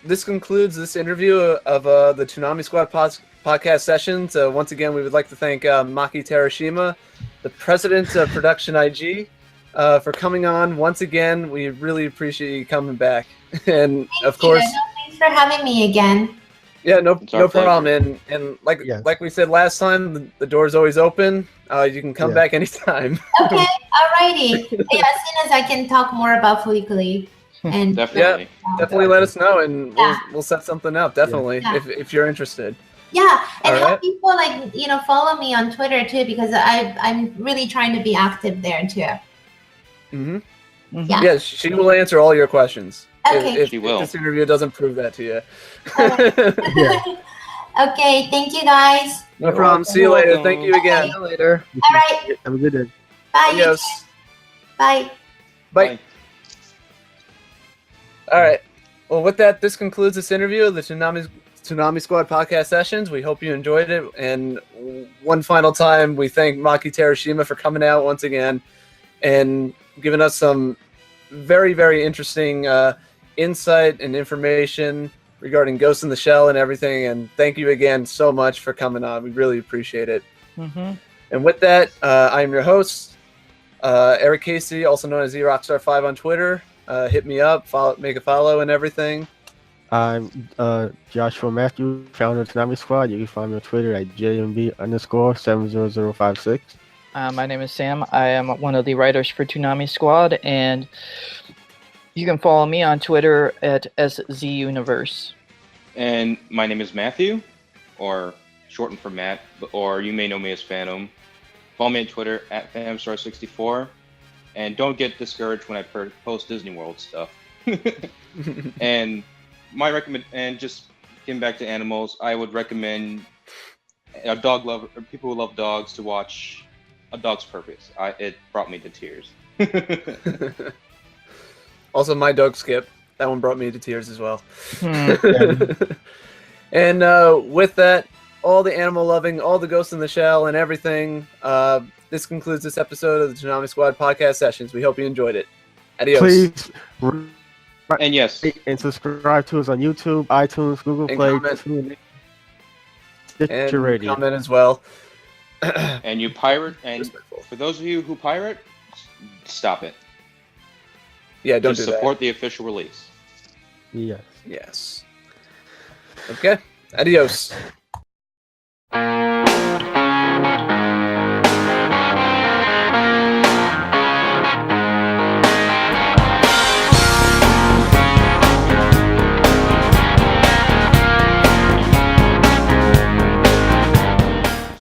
[SPEAKER 1] this concludes this interview of the Toonami Squad podcast sessions. Once again, we would like to thank Maki Terashima, the president of Production IG, for coming on. Once again, we really appreciate you coming back. And of course,
[SPEAKER 5] thanks for having me again.
[SPEAKER 1] Yeah, no problem. And like we said last time, the door's always open. You can come back anytime.
[SPEAKER 5] Okay, alrighty. Yeah, as soon as I can talk more about Fukuli. And
[SPEAKER 1] definitely let us know, and we'll set something up. Definitely, if you're interested.
[SPEAKER 5] Yeah, and have people follow me on Twitter too, because I'm really trying to be active there too.
[SPEAKER 1] Yeah, she will answer all your questions.
[SPEAKER 5] Okay.
[SPEAKER 1] If this interview doesn't prove that to you.
[SPEAKER 5] Okay, thank you guys.
[SPEAKER 1] No problem. See you later. Thank you again.
[SPEAKER 3] See you later.
[SPEAKER 5] All right.
[SPEAKER 2] Have a good day.
[SPEAKER 5] Bye.
[SPEAKER 1] Adios.
[SPEAKER 5] Bye.
[SPEAKER 1] Bye. All right. Well, with that, this concludes this interview of the Toonami Squad podcast sessions. We hope you enjoyed it. And one final time, we thank Maki Terashima for coming out once again and giving us some very, very interesting insight and information regarding Ghost in the Shell and everything. And thank you again so much for coming on. We really appreciate it.
[SPEAKER 3] Mm-hmm.
[SPEAKER 1] And with that, I'm your host, Eric Casey, also known as eRockstar5 on Twitter. Hit me up, make a follow and everything.
[SPEAKER 2] I'm Joshua Matthew, founder of Toonami Squad. You can find me on Twitter at JMB_70056.
[SPEAKER 3] My name is Sam. I am one of the writers for Toonami Squad, and you can follow me on Twitter at SZUniverse.
[SPEAKER 4] And my name is Matthew, or shortened for Matt, or you may know me as Phantom. Follow me on Twitter at PhantomStar64. And don't get discouraged when I post Disney World stuff. And and just getting back to animals, I would recommend a dog lover, or people who love dogs, to watch A Dog's Purpose. It brought me to tears.
[SPEAKER 1] Also, My Dog Skip. That one brought me to tears as well. And with that, all the animal loving, all the Ghost in the Shell and everything, this concludes this episode of the Toonami Squad podcast sessions. We hope you enjoyed it. Adios.
[SPEAKER 2] Please
[SPEAKER 4] And yes,
[SPEAKER 2] and subscribe to us on YouTube, iTunes, Google
[SPEAKER 1] And
[SPEAKER 2] Play,
[SPEAKER 1] comment.
[SPEAKER 2] TuneIn,
[SPEAKER 1] And
[SPEAKER 2] Stitcher Radio.
[SPEAKER 1] comment as well.
[SPEAKER 4] and you pirate, and
[SPEAKER 1] Respectful.
[SPEAKER 4] for those of you who pirate, stop it.
[SPEAKER 1] Yeah, don't
[SPEAKER 4] Just
[SPEAKER 1] do
[SPEAKER 4] support the official release.
[SPEAKER 2] Yes.
[SPEAKER 1] that. Yes. Okay. Adios.